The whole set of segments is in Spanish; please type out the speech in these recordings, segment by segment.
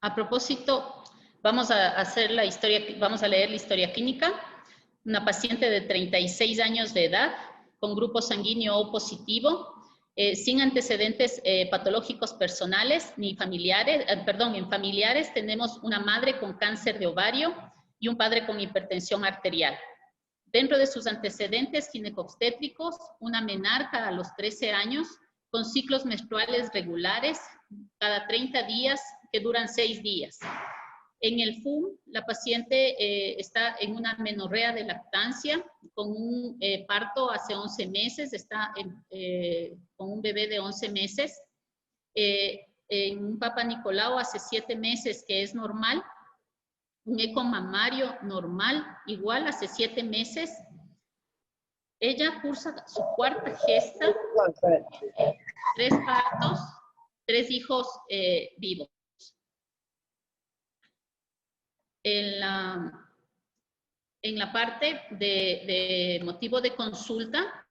A propósito, vamos a leer la historia clínica. Una paciente de 36 años de edad, con grupo sanguíneo O positivo, sin antecedentes patológicos personales ni familiares, en familiares tenemos una madre con cáncer de ovario y un padre con hipertensión arterial. Dentro de sus antecedentes ginecobstétricos, una menarca a los 13 años, con ciclos menstruales regulares cada 30 días que duran 6 días. En el FUM, la paciente está en una menorrea de lactancia, con un parto hace 11 meses, está con un bebé de 11 meses. En un Papa Nicolau hace 7 meses que es normal. Un eco mamario normal, igual hace 7 meses. Ella cursa su cuarta gesta, 3 partos, 3 hijos vivos. En la parte de motivo de consulta,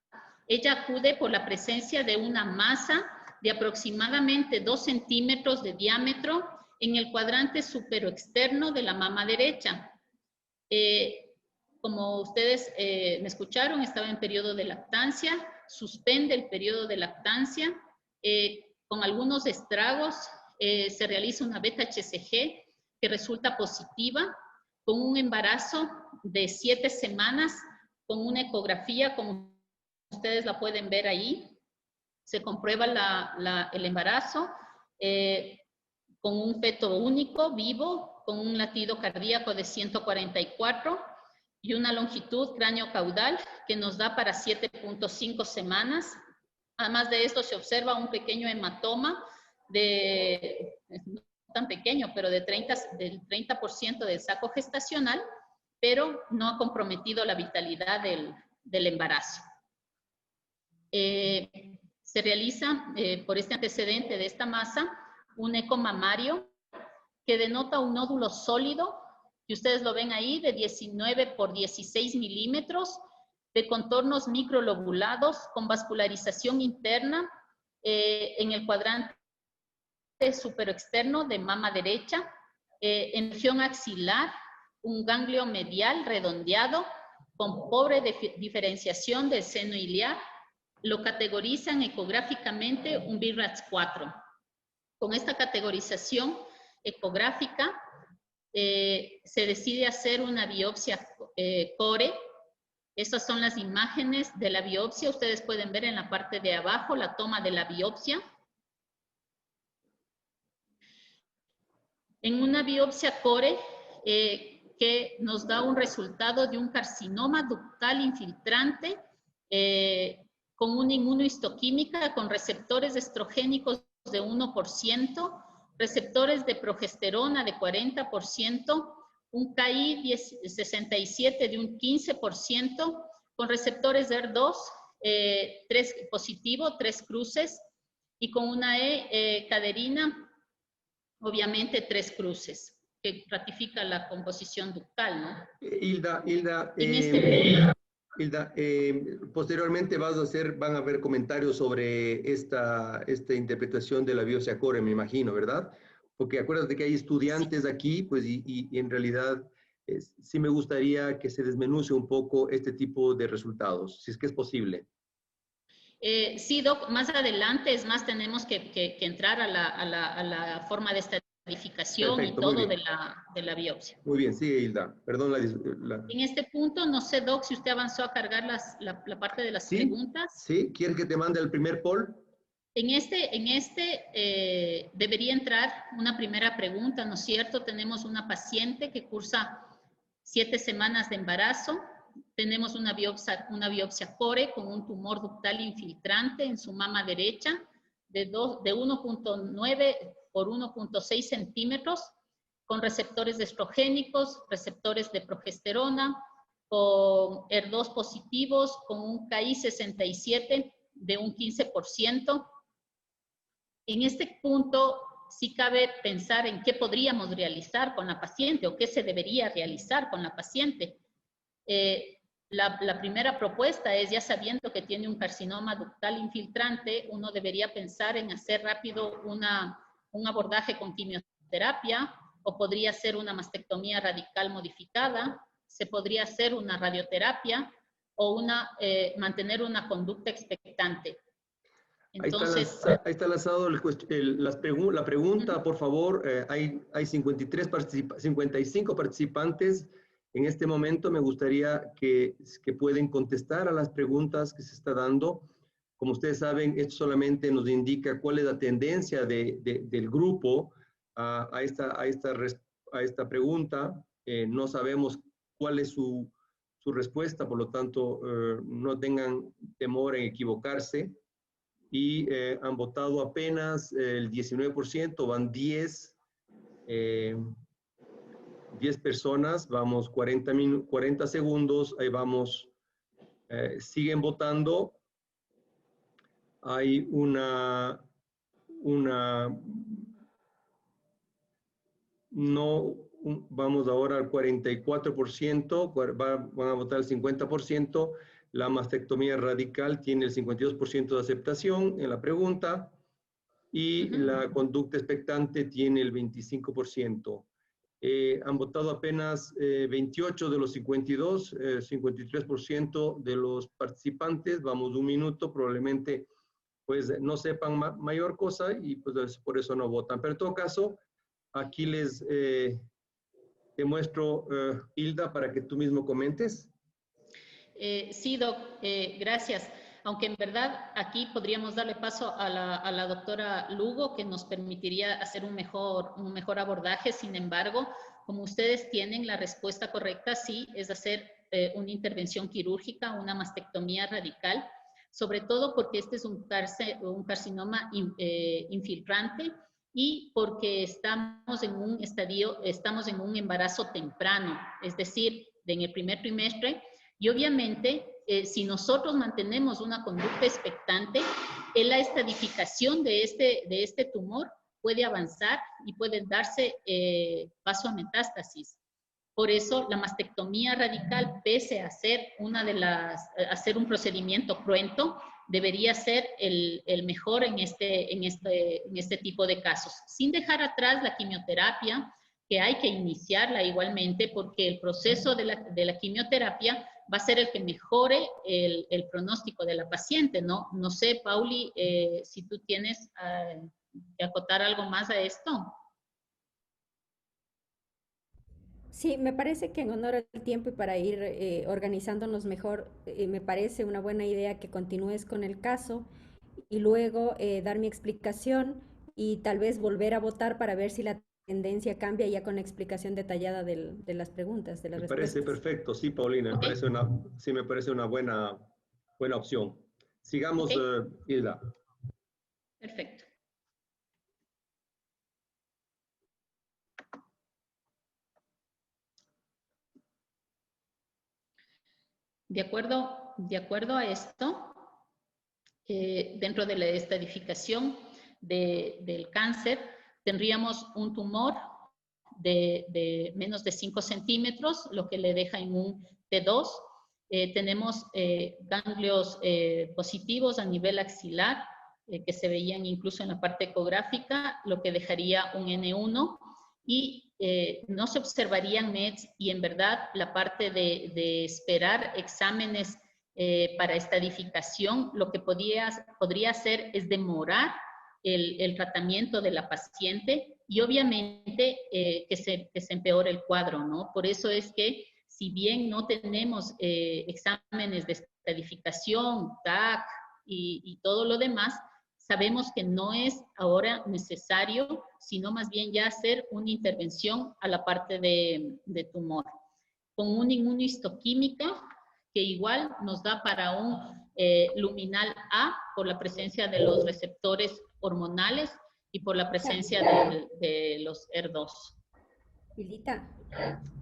ella acude por la presencia de una masa de aproximadamente 2 centímetros de diámetro en el cuadrante superoexterno de la mama derecha. Como ustedes me escucharon, estaba en periodo de lactancia, suspende el periodo de lactancia, con algunos estragos se realiza una beta-HCG que resulta positiva, con un embarazo de 7 semanas, con una ecografía, como ustedes la pueden ver ahí, se comprueba el embarazo, con un feto único, vivo, con un latido cardíaco de 144 y una longitud cráneo-caudal que nos da para 7.5 semanas. Además de esto se observa un pequeño hematoma no tan pequeño, pero del 30% del saco gestacional, pero no ha comprometido la vitalidad del embarazo. Se realiza, por este antecedente de esta masa, un eco mamario que denota un nódulo sólido, que ustedes lo ven ahí, de 19 por 16 milímetros, de contornos microlobulados, con vascularización interna en el cuadrante superoexterno de mama derecha, en región axilar, un ganglio medial redondeado, con pobre diferenciación del seno iliar. Lo categorizan ecográficamente un BIRATS 4. Con esta categorización ecográfica se decide hacer una biopsia core. Estas son las imágenes de la biopsia. Ustedes pueden ver en la parte de abajo la toma de la biopsia. En una biopsia core que nos da un resultado de un carcinoma ductal infiltrante con una inmunohistoquímica con receptores estrogénicos de 1%, receptores de progesterona de 40%, un KI 67 de un 15%, con receptores de ER2, 3 positivo, 3 cruces, y con una caderina, obviamente 3 cruces, que ratifica la composición ductal, ¿no? Hilda, posteriormente van a haber comentarios sobre esta interpretación de la biopsia core, me imagino, ¿verdad? Porque acuérdate que hay estudiantes aquí, pues, y en realidad sí me gustaría que se desmenuce un poco este tipo de resultados, si es que es posible. Sí, Doc, más adelante, es más, tenemos que entrar a la forma de estadificación. Perfecto, y todo de la biopsia. Muy bien, sigue, Hilda. Perdón En este punto, no sé, Doc, si usted avanzó a cargar la parte de las preguntas. Sí, ¿quieres que te mande el primer poll? En este debería entrar una primera pregunta, ¿no es cierto? Tenemos una paciente que cursa 7 semanas de embarazo. Tenemos una biopsia core con un tumor ductal infiltrante en su mama derecha de 1.9 por 1.6 centímetros, con receptores estrogénicos, receptores de progesterona, con ER2 positivos, con un KI 67 de un 15%. En este punto sí cabe pensar en qué podríamos realizar con la paciente o qué se debería realizar con la paciente. La primera propuesta es, ya sabiendo que tiene un carcinoma ductal infiltrante, uno debería pensar en hacer rápido un abordaje con quimioterapia o podría ser una mastectomía radical modificada, se podría hacer una radioterapia o mantener una conducta expectante. Entonces, ahí está lanzado la pregunta, por favor. Hay 55 participantes. En este momento me gustaría que pueden contestar a las preguntas que se está dando. Como ustedes saben, esto solamente nos indica cuál es la tendencia del grupo a esta pregunta. No sabemos cuál es su respuesta, por lo tanto, no tengan temor en equivocarse. Y han votado apenas el 19%, van 10 personas, vamos 40 segundos, ahí vamos, siguen votando. Hay vamos ahora al 44%, van a votar el 50%. La mastectomía radical tiene el 52% de aceptación en la pregunta y la conducta expectante tiene el 25%. Han votado apenas 28 de los 52, 53% de los participantes. Vamos un minuto, probablemente pues no sepan mayor cosa y pues por eso no votan. Pero en todo caso, aquí te muestro, Hilda, para que tú mismo comentes. Sí, Doc, gracias. Aunque en verdad aquí podríamos darle paso a la doctora Lugo, que nos permitiría hacer un mejor abordaje. Sin embargo, como ustedes tienen la respuesta correcta, sí, es hacer una intervención quirúrgica, una mastectomía radical, sobre todo porque este es un carcinoma infiltrante y porque estamos en un embarazo temprano, es decir, en el primer trimestre. Y obviamente, si nosotros mantenemos una conducta expectante, la estadificación de este tumor puede avanzar y puede darse paso a metástasis. Por eso, la mastectomía radical, pese a ser hacer un procedimiento cruento, debería ser el mejor en este tipo de casos, sin dejar atrás la quimioterapia, que hay que iniciarla igualmente, porque el proceso de la quimioterapia va a ser el que mejore el pronóstico de la paciente, ¿no? No sé, Pauli, si tú tienes que acotar algo más a esto. Sí, me parece que en honor al tiempo y para ir organizándonos mejor, me parece una buena idea que continúes con el caso y luego dar mi explicación y tal vez volver a votar para ver si la tendencia cambia ya con la explicación detallada de las preguntas, de las Me parece respuestas. perfecto, sí, Paulina, Okay. me parece una buena opción. Sigamos, Okay. Hilda. Perfecto. De acuerdo a esto, dentro de la estadificación del cáncer, tendríamos un tumor de menos de 5 centímetros, lo que le deja en un T2. Tenemos ganglios positivos a nivel axilar, que se veían incluso en la parte ecográfica, lo que dejaría un N1, y no se observarían METs, y en verdad la parte de esperar exámenes para estadificación, lo que podría hacer es demorar el tratamiento de la paciente y obviamente que se empeore el cuadro, ¿no? Por eso es que si bien no tenemos exámenes de estadificación, TAC y todo lo demás, sabemos que no es ahora necesario, sino más bien ya hacer una intervención a la parte de tumor. Con una inmunohistoquímica que igual nos da para un luminal A por la presencia de los receptores hormonales y por la presencia de los HER2. Hilita,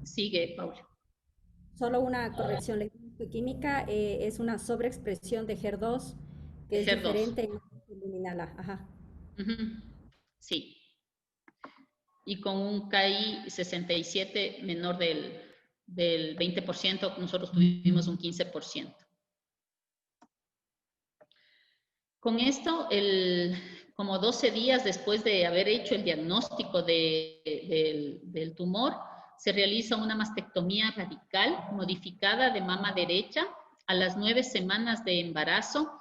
Sigue, Paula. solo una corrección. La química es una sobreexpresión de HER2 que De es HER2. diferente en el luminal A. Ajá. Sí. Y con un KI 67 menor del 20%, nosotros tuvimos un 15%. Con como 12 días después de haber hecho el diagnóstico del tumor, se realiza una mastectomía radical modificada de mama derecha a las 9 semanas de embarazo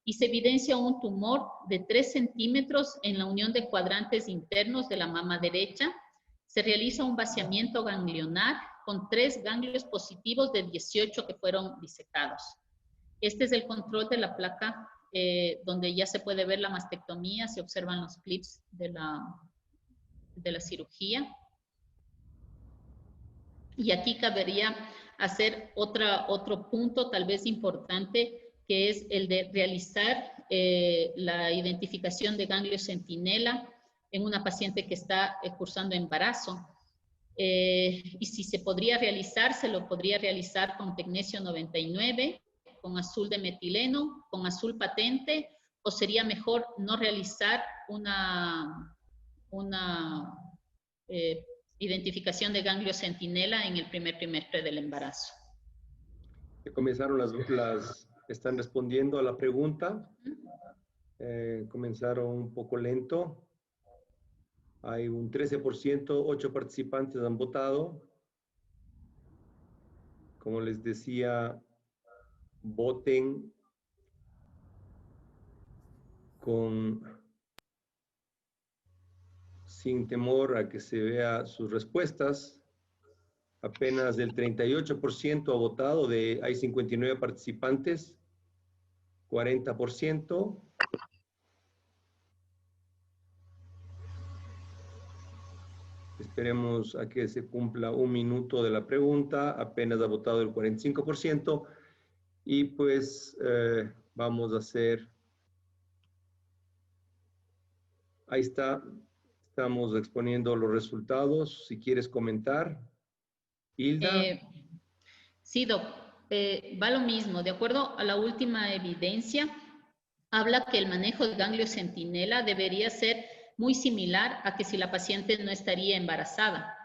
y se evidencia un tumor de 3 centímetros en la unión de cuadrantes internos de la mama derecha. Se realiza un vaciamiento ganglionar con 3 ganglios positivos de 18 que fueron disecados. Este es el control de la placa donde ya se puede ver la mastectomía, se observan los clips de la cirugía. Y aquí cabería hacer otro punto tal vez importante, que es el de realizar la identificación de ganglio centinela en una paciente que está cursando embarazo. Y si se podría realizar, se lo podría realizar con tecnesio 99, con azul de metileno, con azul patente, o sería mejor no realizar una identificación de ganglio centinela en el primer trimestre del embarazo. Comenzaron están respondiendo a la pregunta. Comenzaron un poco lento. Hay un 13%, 8 participantes han votado. Como les decía, voten sin temor a que se vea sus respuestas. Apenas el 38% ha votado, hay 59 participantes, 40%. Esperemos a que se cumpla 1 minuto de la pregunta. Apenas ha votado el 45%. Y pues vamos a hacer... Ahí está. Estamos exponiendo los resultados. Si quieres comentar. Hilda. Sí, Doc. Va lo mismo. De acuerdo a la última evidencia, habla que el manejo de ganglio centinela debería ser muy similar a que si la paciente no estaría embarazada.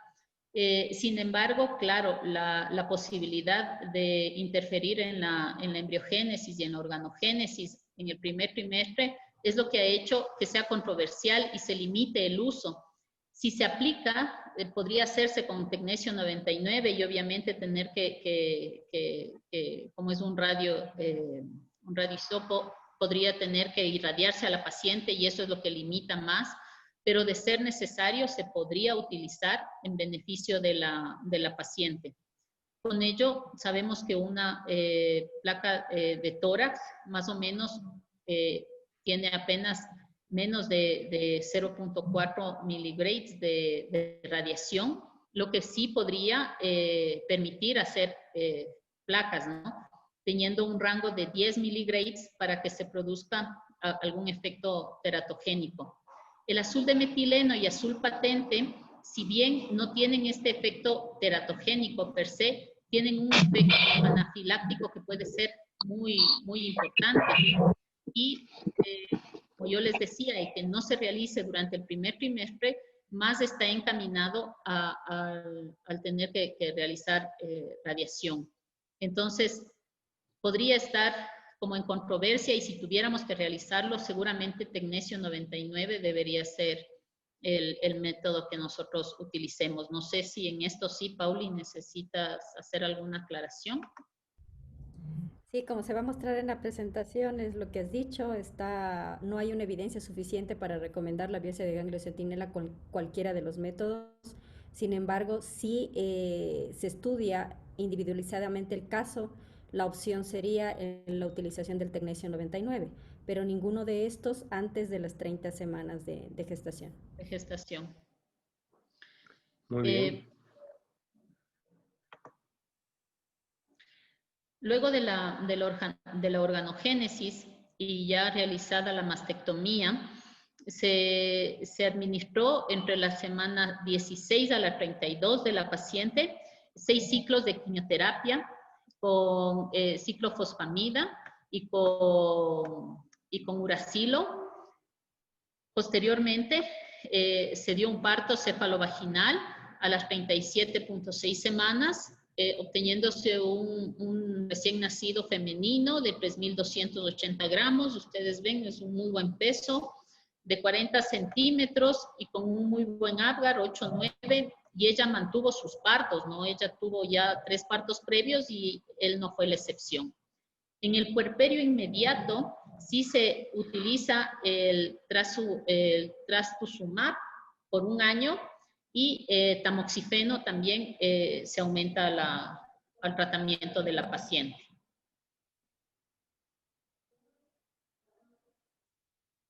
Sin embargo, claro, la posibilidad de interferir en la embriogénesis y en la organogénesis en el primer trimestre es lo que ha hecho que sea controversial y se limite el uso. Si se aplica, podría hacerse con tecnesio 99 y obviamente tener como es un radioisopo, podría tener que irradiarse a la paciente y eso es lo que limita más, pero de ser necesario se podría utilizar en beneficio de la paciente. Con ello, sabemos que una placa de tórax más o menos tiene apenas menos de 0.4 miligrados de radiación, lo que sí podría permitir hacer placas, ¿no? Teniendo un rango de 10 miligrados para que se produzca algún efecto teratogénico. El azul de metileno y azul patente, si bien no tienen este efecto teratogénico per se, tienen un efecto anafiláctico que puede ser muy, muy importante. Y como yo les decía, y que no se realice durante el primer trimestre, más está encaminado al tener que realizar radiación. Entonces, podría estar como en controversia y si tuviéramos que realizarlo, seguramente tecnesio 99 debería ser el método que nosotros utilicemos. No sé si en esto sí, Pauli, necesitas hacer alguna aclaración. Sí, como se va a mostrar en la presentación, es lo que has dicho, no hay una evidencia suficiente para recomendar la biopsia de ganglio centinela con cualquiera de los métodos. Sin embargo, si se estudia individualizadamente el caso, la opción sería la utilización del tecnesio 99, pero ninguno de estos antes de las 30 semanas de gestación. De gestación. Muy bien. Luego de la organogénesis y ya realizada la mastectomía, se administró entre la semana 16 a la 32 de la paciente 6 ciclos de quimioterapia con ciclofosfamida y con uracilo. Posteriormente, se dio un parto cefalovaginal a las 37.6 semanas, obteniéndose un recién nacido femenino de 3.280 gramos. Ustedes ven, es un muy buen peso, de 40 centímetros y con un muy buen Apgar, 8-9, y ella mantuvo sus partos, ¿no? Ella tuvo ya 3 partos previos y él no fue la excepción. En el puerperio inmediato sí se utiliza el trastuzumab por 1 año y tamoxifeno también se aumenta al tratamiento de la paciente.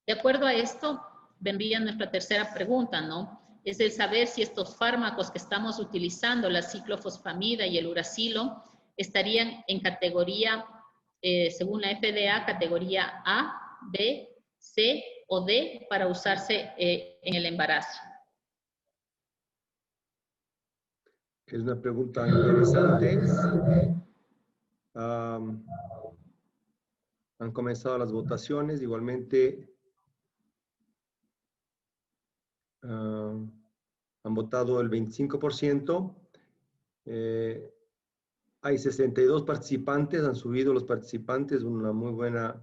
De acuerdo a esto, vendría nuestra tercera pregunta, ¿no? Es el saber si estos fármacos que estamos utilizando, la ciclofosfamida y el uracilo, estarían en categoría, según la FDA, categoría A, B, C o D para usarse en el embarazo. Es una pregunta interesante. Han comenzado las votaciones, igualmente han votado el 25%. Hay 62 participantes, han subido los participantes, una muy buena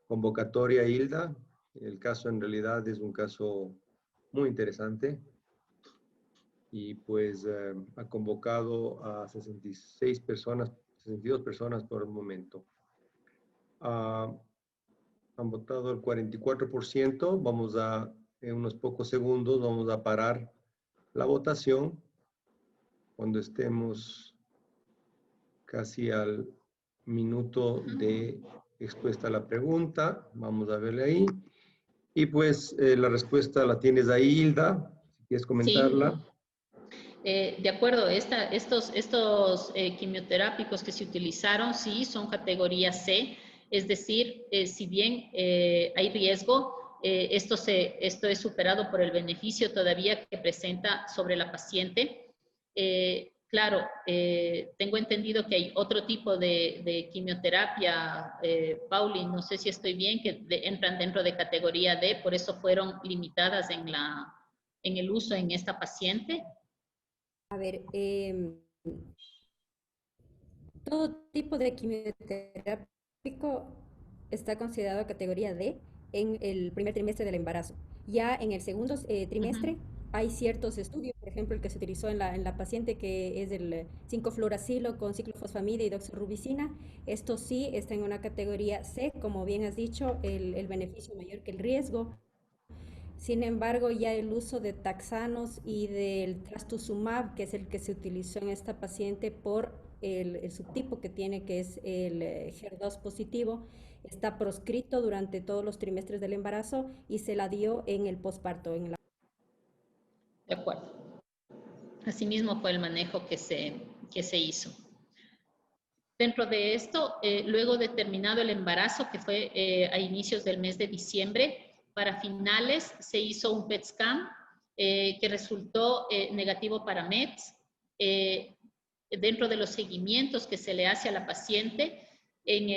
convocatoria, Hilda. El caso en realidad es un caso muy interesante y pues ha convocado a 66 personas, 62 personas por el momento. Han votado el 44%, vamos a, en unos pocos segundos, vamos a parar la votación cuando estemos casi al minuto de expuesta a la pregunta. Vamos a verle ahí. Y pues la respuesta la tienes ahí, Hilda, si quieres comentarla. Sí. De acuerdo, estos quimioterápicos que se utilizaron, sí, son categoría C, es decir, si bien hay riesgo, esto es superado por el beneficio todavía que presenta sobre la paciente. Claro, tengo entendido que hay otro tipo de quimioterapia, Pauli, no sé si estoy bien, que entran dentro de categoría D, por eso fueron limitadas en el uso en esta paciente. A ver, todo tipo de quimioterápico está considerado categoría D en el primer trimestre del embarazo. Ya en el segundo trimestre hay ciertos estudios, por ejemplo, el que se utilizó en la paciente que es el 5-fluoracilo con ciclofosfamida y doxorubicina. Esto sí está en una categoría C, como bien has dicho, el beneficio mayor que el riesgo. Sin embargo, ya el uso de taxanos y del trastuzumab, que es el que se utilizó en esta paciente por el subtipo que tiene, que es el HER2 positivo, está proscrito durante todos los trimestres del embarazo y se la dio en el posparto. De acuerdo. Asimismo fue el manejo que se hizo. Dentro de esto, luego de terminado el embarazo, que fue a inicios del mes de diciembre, para finales se hizo un PET scan que resultó negativo para METS. Dentro de los seguimientos que se le hace a la paciente, en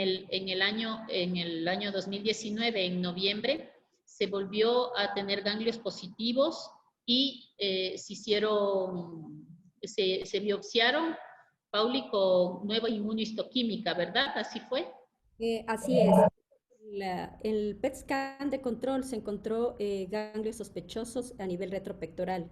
el año 2019, en noviembre, se volvió a tener ganglios positivos y se biopsiaron, Pauli, con nueva inmunohistoquímica, ¿verdad? ¿Así fue? Así es. El PET scan de control se encontró ganglios sospechosos a nivel retropectoral.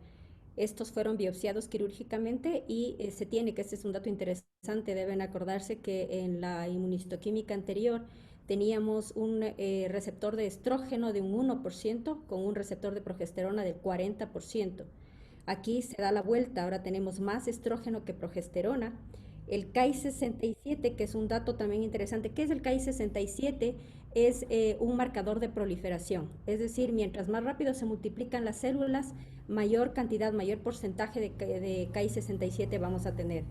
Estos fueron biopsiados quirúrgicamente y se tiene, que este es un dato interesante, deben acordarse que en la inmunohistoquímica anterior teníamos un receptor de estrógeno de un 1% con un receptor de progesterona del 40%. Aquí se da la vuelta, ahora tenemos más estrógeno que progesterona. El Ki-67, que es un dato también interesante, ¿qué es el Ki-67? Es un marcador de proliferación, es decir, mientras más rápido se multiplican las células, mayor cantidad, mayor porcentaje de Ki-67 vamos a tener.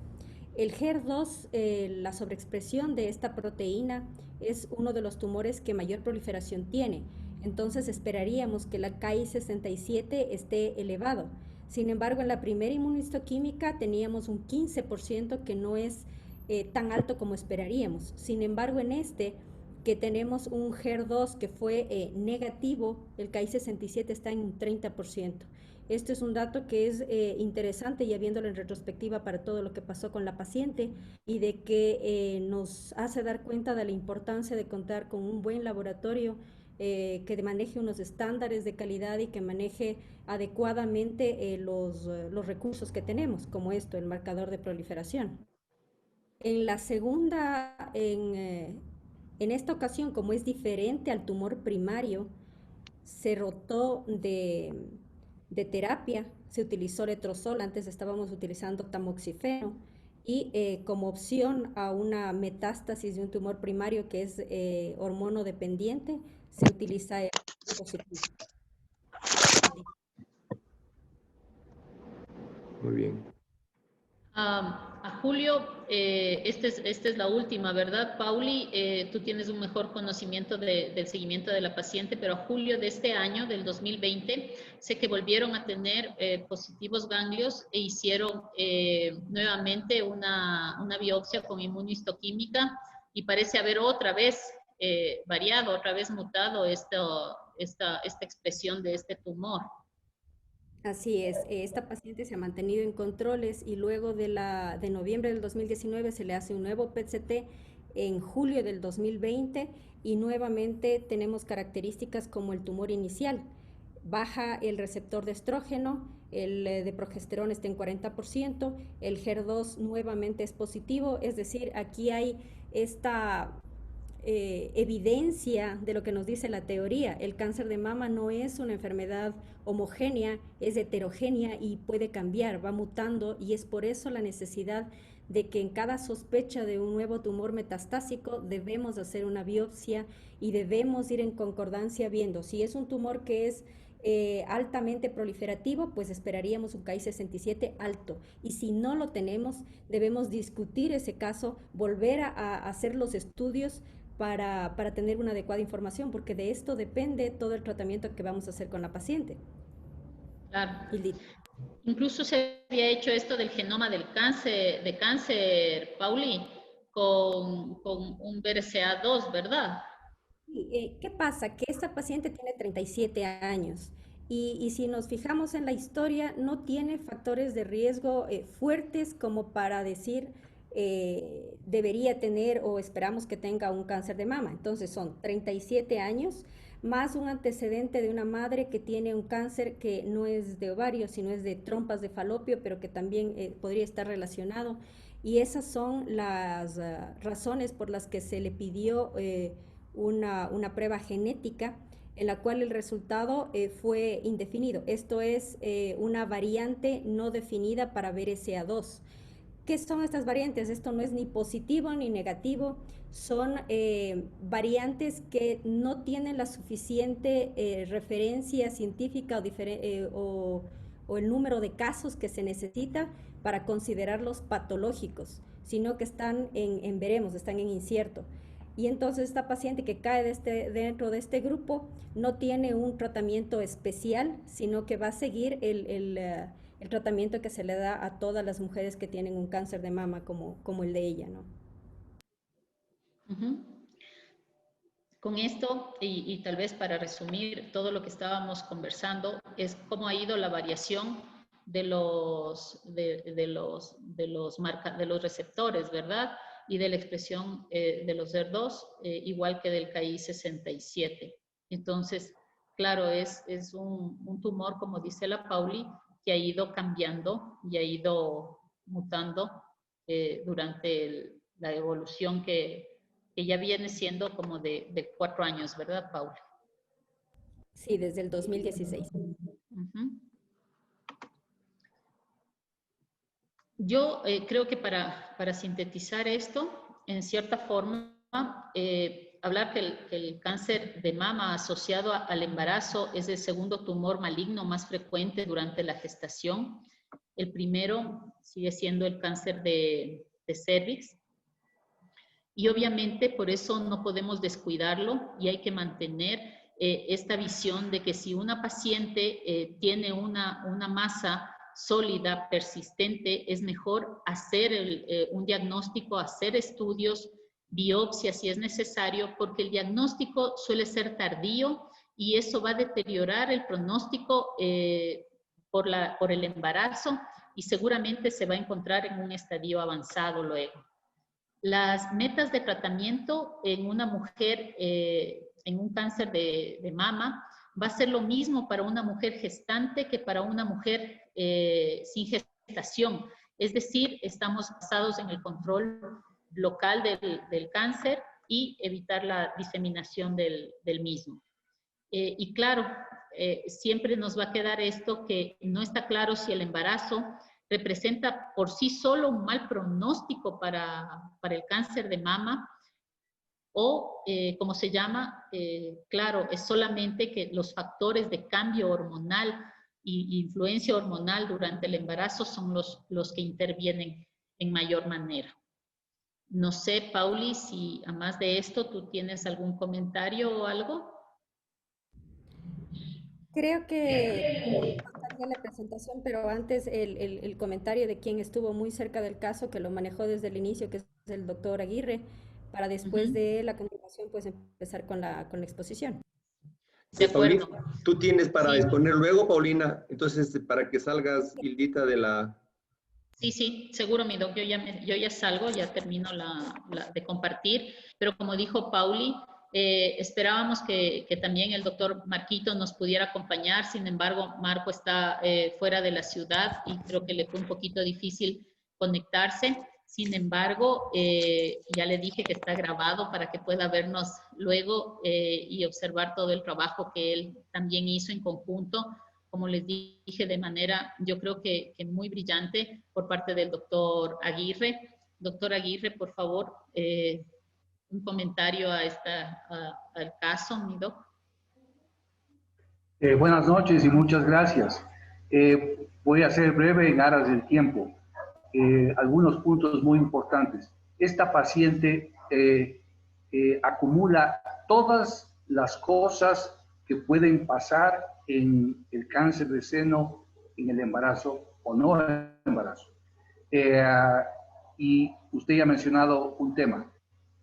El HER2, la sobreexpresión de esta proteína es uno de los tumores que mayor proliferación tiene, entonces esperaríamos que la Ki-67 esté elevado. Sin embargo, en la primera inmunohistoquímica teníamos un 15% que no es tan alto como esperaríamos. Sin embargo, en este, que tenemos un HER2 que fue negativo, el Ki-67 está en un 30%. Este es un dato que es interesante ya viéndolo en retrospectiva para todo lo que pasó con la paciente y de que nos hace dar cuenta de la importancia de contar con un buen laboratorio que maneje unos estándares de calidad y que maneje adecuadamente los recursos que tenemos, como esto, el marcador de proliferación. En la segunda, en esta ocasión, como es diferente al tumor primario, se rotó de terapia, se utilizó letrozol, antes estábamos utilizando tamoxifeno, y como opción a una metástasis de un tumor primario que es hormonodependiente, se utiliza el positivo. Muy bien. A Julio, esta es la última, ¿verdad, Pauli? Tú tienes un mejor conocimiento del seguimiento de la paciente, pero a julio de este año, del 2020, sé que volvieron a tener positivos ganglios e hicieron nuevamente una biopsia con inmunohistoquímica y parece haber otra vez variado, otra vez mutado esta expresión de este tumor. Así es, esta paciente se ha mantenido en controles y luego de noviembre del 2019 se le hace un nuevo PET-CT en julio del 2020 y nuevamente tenemos características como el tumor inicial. Baja el receptor de estrógeno, el de progesterona está en 40%, el HER2 nuevamente es positivo, es decir, aquí hay esta evidencia de lo que nos dice la teoría. El cáncer de mama no es una enfermedad homogénea, es heterogénea y puede cambiar, va mutando, y es por eso la necesidad de que en cada sospecha de un nuevo tumor metastásico debemos hacer una biopsia y debemos ir en concordancia viendo si es un tumor que es altamente proliferativo, pues esperaríamos un Ki-67 alto. Y si no lo tenemos, debemos discutir ese caso, volver a hacer los estudios para tener una adecuada información, porque de esto depende todo el tratamiento que vamos a hacer con la paciente. Claro. Incluso se había hecho esto del genoma del cáncer, Pauli, con un BRCA2, ¿verdad? ¿Qué pasa? Que esta paciente tiene 37 años y si nos fijamos en la historia, no tiene factores de riesgo fuertes como para decir debería tener o esperamos que tenga un cáncer de mama. Entonces son 37 años más un antecedente de una madre que tiene un cáncer que no es de ovario, sino es de trompas de falopio, pero que también podría estar relacionado. Y esas son las razones por las que se le pidió una prueba genética en la cual el resultado fue indefinido. Esto es una variante no definida para BRCA2. ¿Qué son estas variantes? Esto no es ni positivo ni negativo, son variantes que no tienen la suficiente referencia científica o el número de casos que se necesita para considerarlos patológicos, sino que están en veremos, están en incierto. Y entonces esta paciente que cae dentro de este grupo no tiene un tratamiento especial, sino que va a seguir el tratamiento que se le da a todas las mujeres que tienen un cáncer de mama como el de ella, ¿no? Uh-huh. Con esto, y tal vez para resumir todo lo que estábamos conversando, es cómo ha ido la variación de los receptores, ¿verdad? Y de la expresión de los HER2, igual que del Ki-67. Entonces, claro, es un tumor, como dice la Pauli, que ha ido cambiando y ha ido mutando durante la evolución que ya viene siendo como de 4 años, ¿verdad, Paula? Sí, desde el 2016. Uh-huh. Yo creo que para sintetizar esto, en cierta forma, hablar que el cáncer de mama asociado al embarazo es el segundo tumor maligno más frecuente durante la gestación. El primero sigue siendo el cáncer de cervix. Y obviamente por eso no podemos descuidarlo y hay que mantener esta visión de que si una paciente tiene una masa sólida, persistente, es mejor hacer un diagnóstico, hacer estudios, biopsias si es necesario, porque el diagnóstico suele ser tardío y eso va a deteriorar el pronóstico por el embarazo y seguramente se va a encontrar en un estadio avanzado luego. Las metas de tratamiento en una mujer en un cáncer de mama, va a ser lo mismo para una mujer gestante que para una mujer sin gestación. Es decir, estamos basados en el control local del cáncer y evitar la diseminación del mismo. Y claro, siempre nos va a quedar esto que no está claro si el embarazo representa por sí solo un mal pronóstico para el cáncer de mama o, como se llama, claro, es solamente que los factores de cambio hormonal y influencia hormonal durante el embarazo son los que intervienen en mayor manera. No sé, Pauli, si además de esto tú tienes algún comentario o algo. Creo que contaría la presentación, pero antes el comentario de quien estuvo muy cerca del caso, que lo manejó desde el inicio, que es el doctor Aguirre, para después Ujú. de la continuación, pues empezar con la exposición. De Paulina, acuerdo. tú tienes para Sí, exponer luego, Paulina, entonces para que salgas, Hildita, de la... sí, seguro, mi doc, yo ya salgo, ya termino de compartir, pero como dijo Pauli, esperábamos que también el doctor Marquito nos pudiera acompañar, sin embargo, Marco está fuera de la ciudad y creo que le fue un poquito difícil conectarse. Sin embargo, ya le dije que está grabado para que pueda vernos luego y observar todo el trabajo que él también hizo en conjunto, como les dije, de manera, yo creo que muy brillante por parte del doctor Aguirre. Doctor Aguirre, por favor, un comentario al caso, mi doc. Buenas noches y muchas gracias. Voy a ser breve en aras del tiempo. Algunos puntos muy importantes. Esta paciente acumula todas las cosas que pueden pasar en el cáncer de seno, en el embarazo o no en el embarazo. Y usted ya ha mencionado un tema.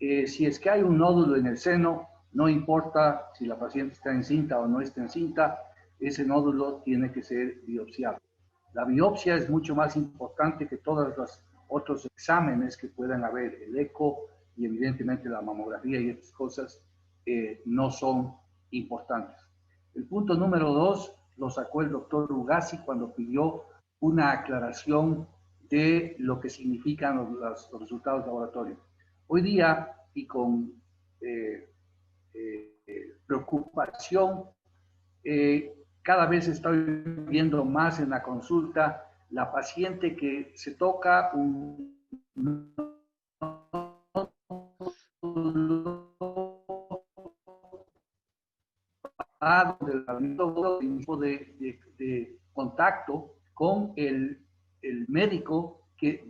Si es que hay un nódulo en el seno, no importa si la paciente está encinta o no está encinta, ese nódulo tiene que ser biopsiado. La biopsia es mucho más importante que todos los otros exámenes que puedan haber. El eco y evidentemente la mamografía y estas cosas no son importantes. El punto número 2 lo sacó el doctor Ugasi cuando pidió una aclaración de lo que significan los resultados laboratorios. Hoy día, y con preocupación, cada vez estoy viendo más en la consulta la paciente que se toca un de contacto con el médico que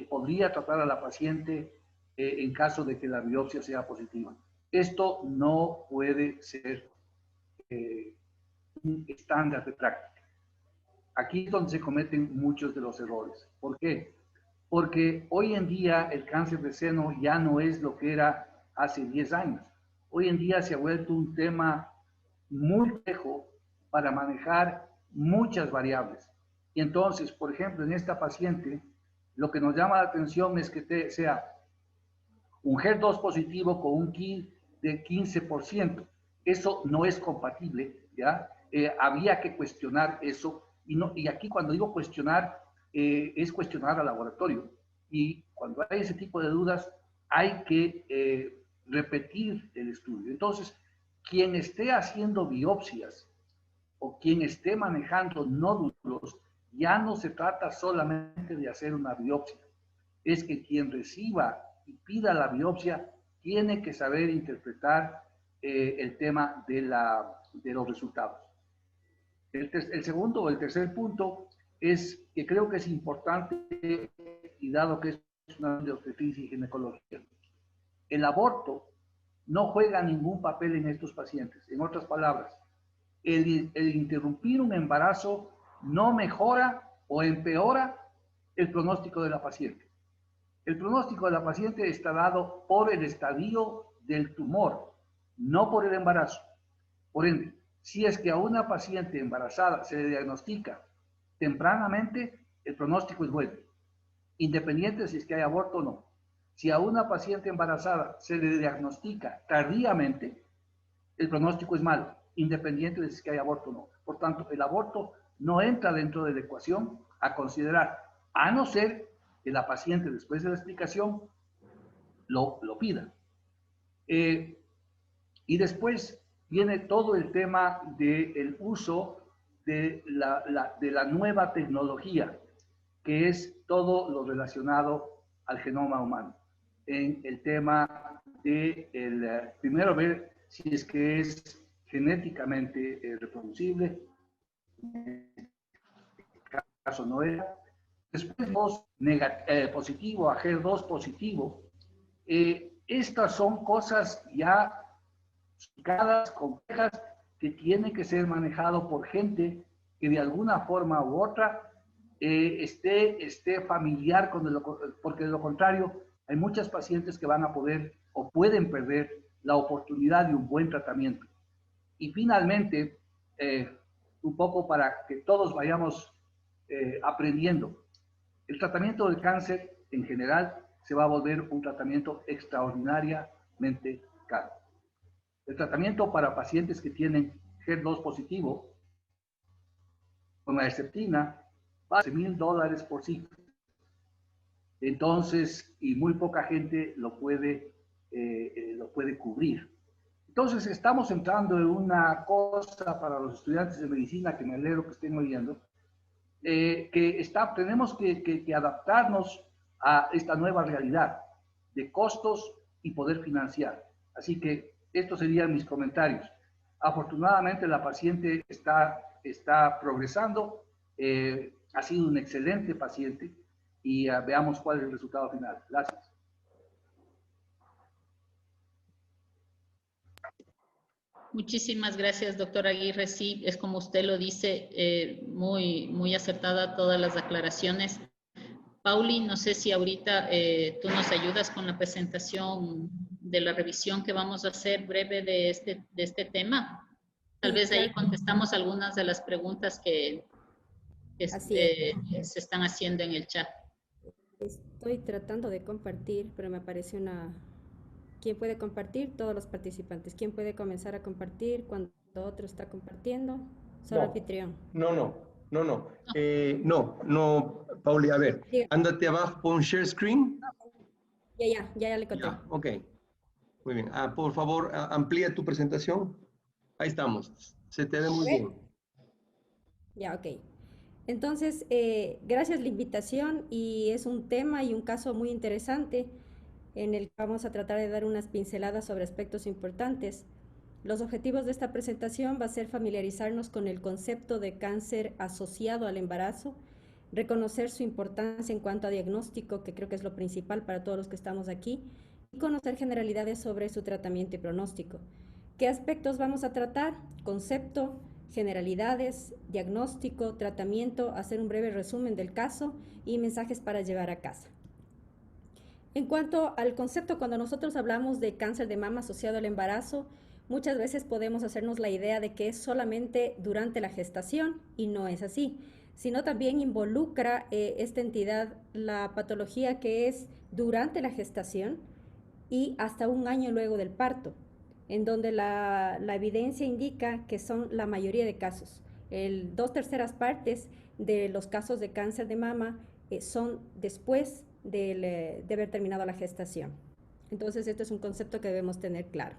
podría tratar a la paciente en caso de que la biopsia sea positiva. Esto no puede ser un estándar de práctica. Aquí es donde se cometen muchos de los errores. ¿Por qué? Porque hoy en día el cáncer de seno ya no es lo que era hace 10 años. Hoy en día se ha vuelto un tema muy complejo para manejar muchas variables. Y entonces, por ejemplo, en esta paciente, lo que nos llama la atención es que sea un HER2 positivo con un KIR de 15%. Eso no es compatible, ¿ya? Había que cuestionar eso. Y aquí cuando digo cuestionar, es cuestionar al laboratorio. Y cuando hay ese tipo de dudas, hay que repetir el estudio. Entonces, quien esté haciendo biopsias o quien esté manejando nódulos, ya no se trata solamente de hacer una biopsia. Es que quien reciba y pida la biopsia tiene que saber interpretar el tema de los resultados. El segundo o el tercer punto es que creo que es importante, y dado que es una de obstetricia y ginecología, el aborto no juega ningún papel en estos pacientes. En otras palabras, el interrumpir un embarazo no mejora o empeora el pronóstico de la paciente. El pronóstico de la paciente está dado por el estadio del tumor, no por el embarazo. Por ende, si es que a una paciente embarazada se le diagnostica tempranamente, el pronóstico es bueno, independiente si es que hay aborto o no. Si a una paciente embarazada se le diagnostica tardíamente, el pronóstico es malo, independiente de si hay aborto o no. Por tanto, el aborto no entra dentro de la ecuación a considerar, a no ser que la paciente, después de la explicación, lo pida. Y después viene todo el tema del uso de la nueva tecnología, que es todo lo relacionado al genoma humano. En el tema de, primero ver si es que es genéticamente reproducible, en este caso no era. Después positivo, a HER2 positivo. Estas son cosas ya complejas que tienen que ser manejado por gente que de alguna forma u otra esté familiar con porque de lo contrario hay muchas pacientes que van a poder o pueden perder la oportunidad de un buen tratamiento. Y finalmente, un poco para que todos vayamos aprendiendo, el tratamiento del cáncer en general se va a volver un tratamiento extraordinariamente caro. El tratamiento para pacientes que tienen HER2 positivo, con la Herceptina, va a $1,000 por ciclo. Entonces, y muy poca gente lo puede cubrir. Entonces, estamos entrando en una cosa para los estudiantes de medicina, que me alegro que estén oyendo, tenemos que adaptarnos a esta nueva realidad de costos y poder financiar. Así que estos serían mis comentarios. Afortunadamente la paciente está progresando, ha sido un excelente paciente y veamos cuál es el resultado final. Gracias. Muchísimas gracias, doctor Aguirre. Sí, es como usted lo dice, muy acertada todas las aclaraciones. Pauli, no sé si ahorita tú nos ayudas con la presentación de la revisión que vamos a hacer breve de este tema. Tal vez ahí contestamos algunas de las preguntas que se están haciendo en el chat. Estoy tratando de compartir, pero me aparece una... ¿Quién puede compartir? Todos los participantes. ¿Quién puede comenzar a compartir cuando otro está compartiendo? Solo anfitrión. No, Pauli, a ver, Diga. ándate abajo, pon share screen. Ya le conté. Ok, muy bien. Por favor, amplía tu presentación. Ahí estamos, se te ve muy bien. Ya, ok. Entonces, gracias la invitación y es un tema y un caso muy interesante en el que vamos a tratar de dar unas pinceladas sobre aspectos importantes. Los objetivos de esta presentación va a ser familiarizarnos con el concepto de cáncer asociado al embarazo, reconocer su importancia en cuanto a diagnóstico, que creo que es lo principal para todos los que estamos aquí, y conocer generalidades sobre su tratamiento y pronóstico. ¿Qué aspectos vamos a tratar? Concepto, generalidades, diagnóstico, tratamiento, hacer un breve resumen del caso y mensajes para llevar a casa. En cuanto al concepto, cuando nosotros hablamos de cáncer de mama asociado al embarazo, muchas veces podemos hacernos la idea de que es solamente durante la gestación y no es así, sino también involucra esta entidad la patología que es durante la gestación y hasta un año luego del parto, en donde la evidencia indica que son la mayoría de casos. 2/3 partes de los casos de cáncer de mama son después de haber terminado la gestación. Entonces, este es un concepto que debemos tener claro.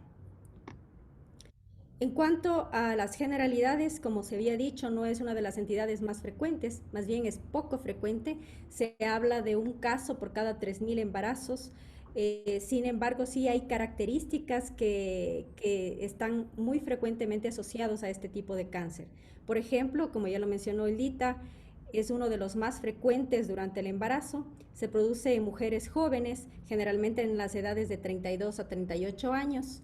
En cuanto a las generalidades, como se había dicho, no es una de las entidades más frecuentes, más bien es poco frecuente. Se habla de un caso por cada 3,000 embarazos. Sin embargo, sí hay características que están muy frecuentemente asociados a este tipo de cáncer. Por ejemplo, como ya lo mencionó Eldita, es uno de los más frecuentes durante el embarazo. Se produce en mujeres jóvenes, generalmente en las edades de 32 a 38 años,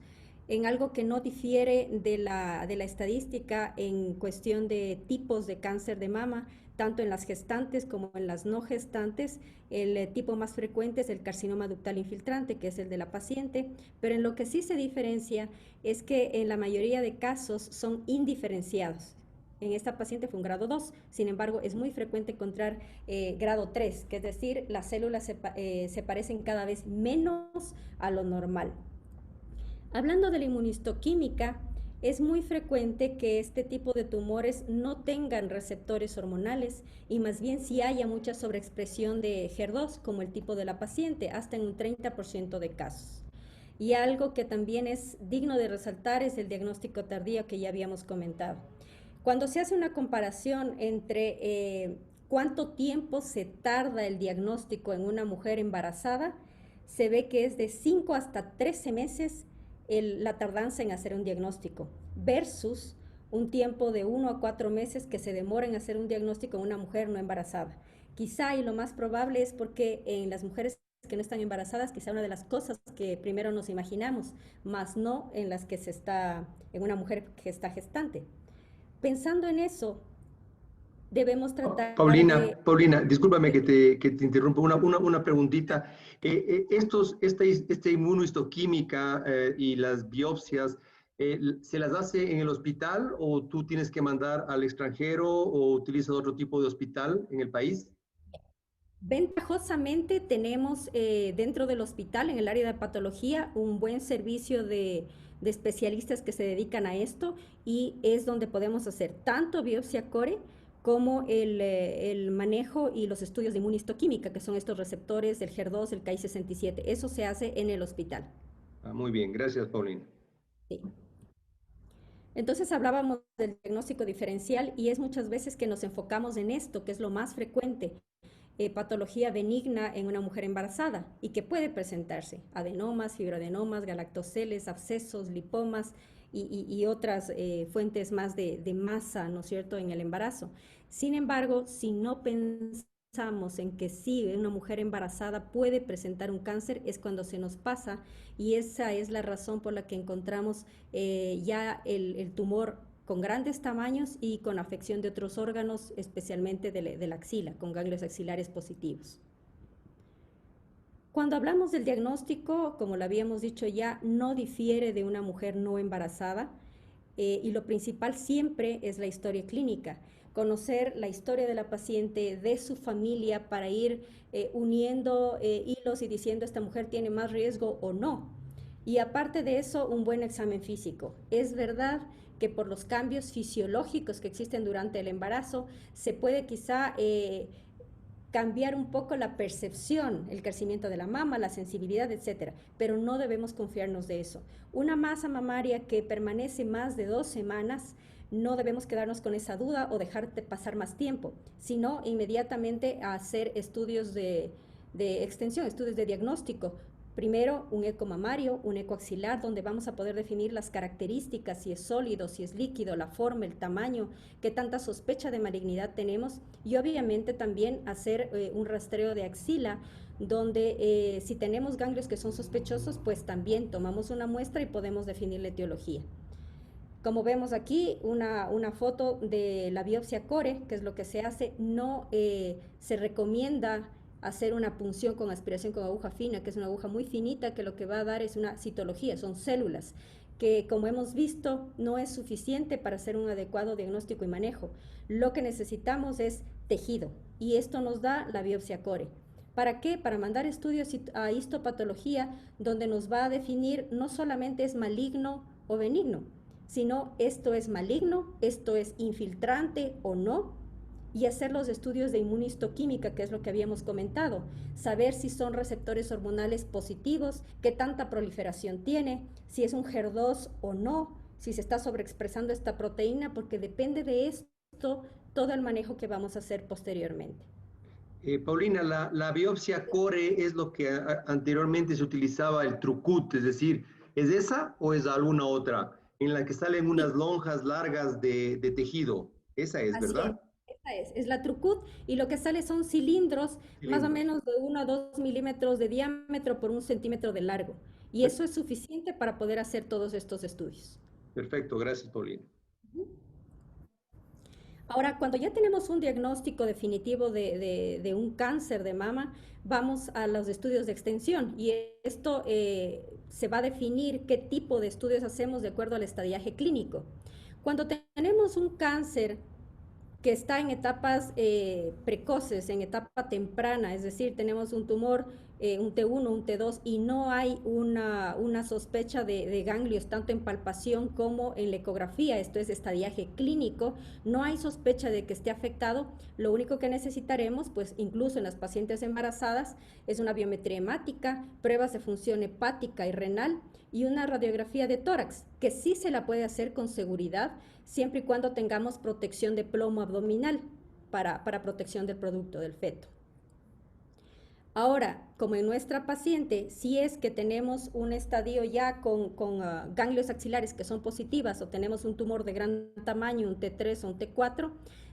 en algo que no difiere de la estadística en cuestión de tipos de cáncer de mama, tanto en las gestantes como en las no gestantes. El tipo más frecuente es el carcinoma ductal infiltrante, que es el de la paciente, pero en lo que sí se diferencia es que en la mayoría de casos son indiferenciados. En esta paciente fue un grado 2, sin embargo, es muy frecuente encontrar grado 3, que es decir, las células se parecen cada vez menos a lo normal. Hablando de la inmunistoquímica, es muy frecuente que este tipo de tumores no tengan receptores hormonales y más bien si haya mucha sobreexpresión de HER2, como el tipo de la paciente, hasta en un 30% de casos. Y algo que también es digno de resaltar es el diagnóstico tardío que ya habíamos comentado. Cuando se hace una comparación entre cuánto tiempo se tarda el diagnóstico en una mujer embarazada, se ve que es de 5 hasta 13 meses la tardanza en hacer un diagnóstico, versus un tiempo de 1 a 4 meses que se demora en hacer un diagnóstico en una mujer no embarazada. Quizá, y lo más probable es porque en las mujeres que no están embarazadas, quizá una de las cosas que primero nos imaginamos, más no en las que se está, en una mujer que está gestante. Pensando en eso, debemos tratar de... Paulina, discúlpame que te interrumpa, una preguntita. Esta inmunohistoquímica y las biopsias, ¿se las hace en el hospital o tú tienes que mandar al extranjero o utilizas otro tipo de hospital en el país? Ventajosamente tenemos dentro del hospital, en el área de patología, un buen servicio de especialistas que se dedican a esto y es donde podemos hacer tanto biopsia core como el manejo y los estudios de inmunistoquímica, que son estos receptores del HER2, el Ki67. Eso se hace en el hospital. Ah, muy bien, gracias, Paulina. Sí. Entonces hablábamos del diagnóstico diferencial y es muchas veces que nos enfocamos en esto, que es lo más frecuente, patología benigna en una mujer embarazada y que puede presentarse adenomas, fibroadenomas, galactoceles, abscesos, lipomas y otras fuentes más de masa, ¿no es cierto?, en el embarazo. Sin embargo, si no pensamos en que sí, una mujer embarazada puede presentar un cáncer, es cuando se nos pasa y esa es la razón por la que encontramos ya el tumor con grandes tamaños y con afección de otros órganos, especialmente de la axila, con ganglios axilares positivos. Cuando hablamos del diagnóstico, como lo habíamos dicho ya, no difiere de una mujer no embarazada y lo principal siempre es la historia clínica, conocer la historia de la paciente, de su familia, para ir uniendo hilos y diciendo esta mujer tiene más riesgo o no. Y aparte de eso, un buen examen físico. Es verdad que por los cambios fisiológicos que existen durante el embarazo, se puede quizá cambiar un poco la percepción, el crecimiento de la mama, la sensibilidad, etcétera, pero no debemos confiarnos de eso. Una masa mamaria que permanece más de 2 semanas, no debemos quedarnos con esa duda o dejar de pasar más tiempo, sino inmediatamente a hacer estudios de extensión, estudios de diagnóstico. Primero, un eco mamario, un eco axilar, donde vamos a poder definir las características, si es sólido, si es líquido, la forma, el tamaño, qué tanta sospecha de malignidad tenemos, y obviamente también hacer un rastreo de axila, donde si tenemos ganglios que son sospechosos, pues también tomamos una muestra y podemos definir la etiología. Como vemos aquí, una foto de la biopsia core, que es lo que se hace, no se recomienda hacer una punción con aspiración con aguja fina, que es una aguja muy finita, que lo que va a dar es una citología, son células, que como hemos visto no es suficiente para hacer un adecuado diagnóstico y manejo. Lo que necesitamos es tejido, y esto nos da la biopsia core. ¿Para qué? Para mandar estudios a histopatología, donde nos va a definir no solamente es maligno o benigno, sino esto es maligno, esto es infiltrante o no, y hacer los estudios de inmunistoquímica, que es lo que habíamos comentado, saber si son receptores hormonales positivos, qué tanta proliferación tiene, si es un HER2 o no, si se está sobreexpresando esta proteína, porque depende de esto todo el manejo que vamos a hacer posteriormente. Paulina, la biopsia core es lo que anteriormente se utilizaba el trucut, es decir, ¿es esa o es alguna otra? En la que salen unas lonjas largas de tejido. Esa es, Así ¿verdad? es la Trucut y lo que sale son cilindros más o Cilindros. menos de 1 a 2 milímetros de diámetro por 1 centímetro de largo. Y eso es suficiente para poder hacer todos estos estudios. Perfecto, gracias, Paulina. Ahora, cuando ya tenemos un diagnóstico definitivo de un cáncer de mama, vamos a los estudios de extensión y esto se va a definir qué tipo de estudios hacemos de acuerdo al estadiaje clínico. Cuando tenemos un cáncer que está en etapas precoces, en etapa temprana, es decir, tenemos un tumor un T1, un T2, y no hay una sospecha de ganglios tanto en palpación como en la ecografía, esto es estadiaje clínico, no hay sospecha de que esté afectado, lo único que necesitaremos, pues incluso en las pacientes embarazadas, es una biometría hemática, pruebas de función hepática y renal y una radiografía de tórax, que sí se la puede hacer con seguridad, siempre y cuando tengamos protección de plomo abdominal para protección del producto del feto. Ahora, como en nuestra paciente, si es que tenemos un estadio ya con ganglios axilares que son positivas o tenemos un tumor de gran tamaño, un T3 o un T4,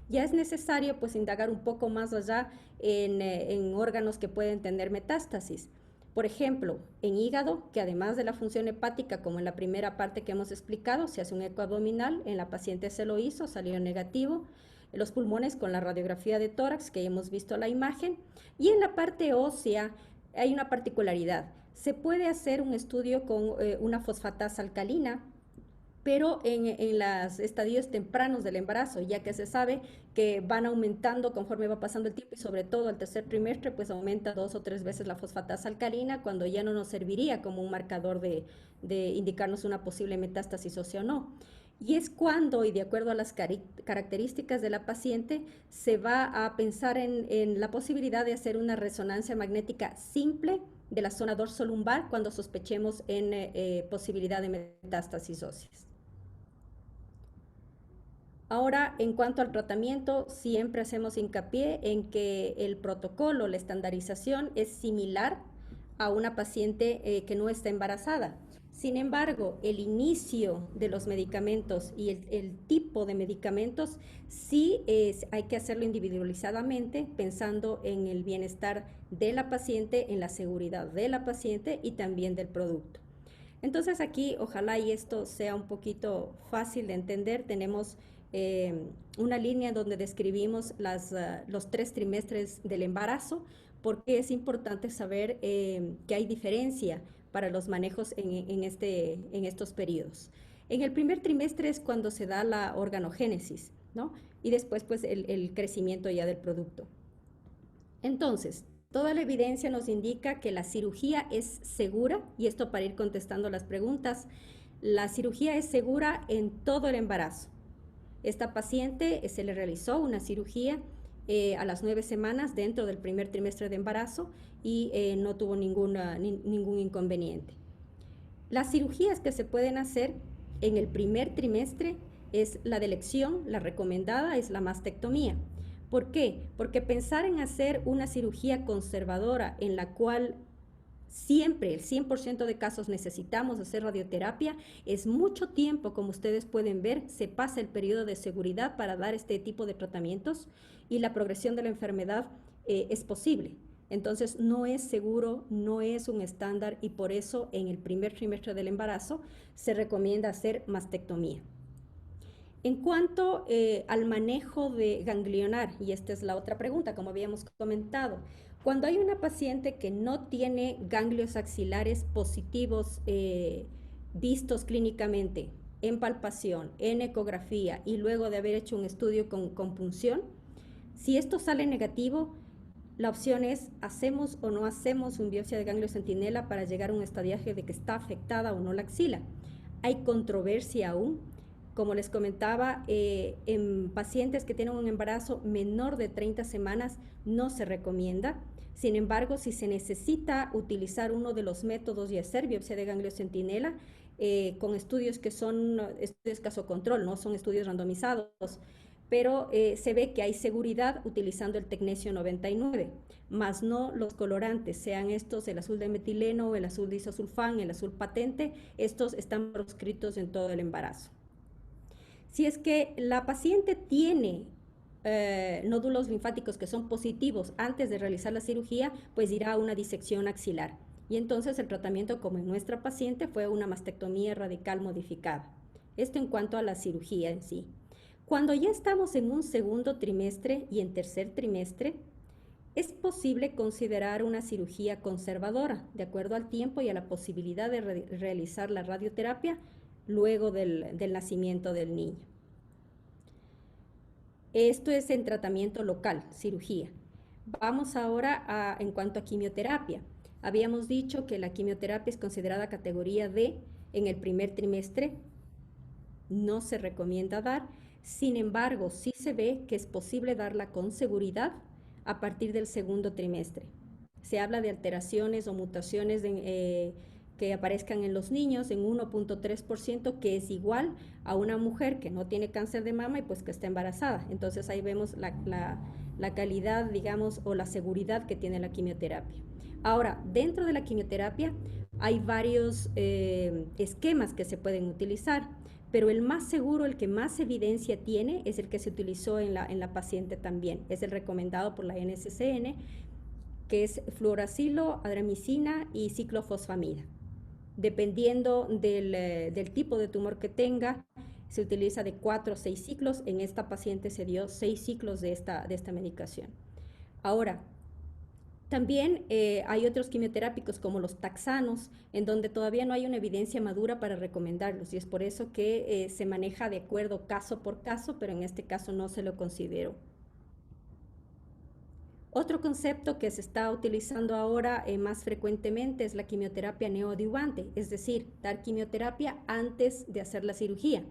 ya es necesario pues indagar un poco más allá en órganos que pueden tener metástasis. Por ejemplo, en hígado, que además de la función hepática, como en la primera parte que hemos explicado, se hace un eco abdominal, en la paciente se lo hizo, salió negativo. Los pulmones con la radiografía de tórax, que hemos visto la imagen, y en la parte ósea hay una particularidad. Se puede hacer un estudio con una fosfatasa alcalina, pero en los estadios tempranos del embarazo, ya que se sabe que van aumentando conforme va pasando el tiempo y sobre todo al tercer trimestre, pues aumenta 2 o 3 veces la fosfatasa alcalina, cuando ya no nos serviría como un marcador de indicarnos una posible metástasis ósea o no. Y es cuando, y de acuerdo a las características de la paciente, se va a pensar en la posibilidad de hacer una resonancia magnética simple de la zona dorsolumbar cuando sospechemos en posibilidad de metástasis óseas. Ahora, en cuanto al tratamiento, siempre hacemos hincapié en que el protocolo, la estandarización es similar a una paciente que no está embarazada. Sin embargo, el inicio de los medicamentos y el tipo de medicamentos sí hay que hacerlo individualizadamente, pensando en el bienestar de la paciente, en la seguridad de la paciente y también del producto. Entonces aquí, ojalá y esto sea un poquito fácil de entender, tenemos una línea donde describimos los 3 trimestres del embarazo, porque es importante saber que hay diferencia para los manejos en estos periodos. En el primer trimestre es cuando se da la organogénesis, ¿no? Y después pues el crecimiento ya del producto. Entonces, toda la evidencia nos indica que la cirugía es segura, y esto para ir contestando las preguntas, la cirugía es segura en todo el embarazo. Esta paciente se le realizó una cirugía a las 9 semanas dentro del primer trimestre de embarazo y no tuvo ningún inconveniente. Las cirugías que se pueden hacer en el primer trimestre es la de elección, la recomendada es la mastectomía. ¿Por qué? Porque pensar en hacer una cirugía conservadora en la cual siempre, el 100% de casos necesitamos hacer radioterapia, es mucho tiempo, como ustedes pueden ver, se pasa el periodo de seguridad para dar este tipo de tratamientos y la progresión de la enfermedad es posible. Entonces no es seguro, no es un estándar y por eso en el primer trimestre del embarazo se recomienda hacer mastectomía. En cuanto al manejo de ganglionar, y esta es la otra pregunta, como habíamos comentado, cuando hay una paciente que no tiene ganglios axilares positivos vistos clínicamente en palpación, en ecografía y luego de haber hecho un estudio con punción, si esto sale negativo, la opción es hacemos o no hacemos un biopsia de ganglio centinela para llegar a un estadiaje de que está afectada o no la axila. Hay controversia aún. Como les comentaba, en pacientes que tienen un embarazo menor de 30 semanas no se recomienda. Sin embargo, si se necesita utilizar uno de los métodos y hacer biopsia de ganglio centinela, con estudios que son estudios caso control, no son estudios randomizados, pero se ve que hay seguridad utilizando el tecnesio 99, más no los colorantes, sean estos el azul de metileno, el azul de isosulfán, el azul patente, estos están proscritos en todo el embarazo. Si es que la paciente tiene nódulos linfáticos que son positivos antes de realizar la cirugía, pues irá a una disección axilar. Y entonces el tratamiento, como en nuestra paciente, fue una mastectomía radical modificada. Esto en cuanto a la cirugía en sí. Cuando ya estamos en un segundo trimestre y en tercer trimestre, es posible considerar una cirugía conservadora, de acuerdo al tiempo y a la posibilidad de realizar la radioterapia luego del nacimiento del niño. Esto es en tratamiento local, cirugía. Vamos ahora en cuanto a quimioterapia. Habíamos dicho que la quimioterapia es considerada categoría D en el primer trimestre, no se recomienda dar. Sin embargo, sí se ve que es posible darla con seguridad a partir del segundo trimestre. Se habla de alteraciones o mutaciones que aparezcan en los niños en 1.3%, que es igual a una mujer que no tiene cáncer de mama y pues que está embarazada. Entonces ahí vemos la calidad, digamos, o la seguridad que tiene la quimioterapia. Ahora, dentro de la quimioterapia hay varios esquemas que se pueden utilizar, pero el más seguro, el que más evidencia tiene, es el que se utilizó en la paciente también. Es el recomendado por la NCCN, que es fluoracilo, adramicina y ciclofosfamida. Dependiendo del tipo de tumor que tenga, se utiliza de 4 a 6 ciclos. En esta paciente se dio 6 ciclos de esta medicación. Ahora, también hay otros quimioterápicos como los taxanos, en donde todavía no hay una evidencia madura para recomendarlos, y es por eso que se maneja de acuerdo caso por caso, pero en este caso no se lo consideró. Otro concepto que se está utilizando ahora más frecuentemente es la quimioterapia neoadyuvante, es decir, dar quimioterapia antes de hacer la cirugía.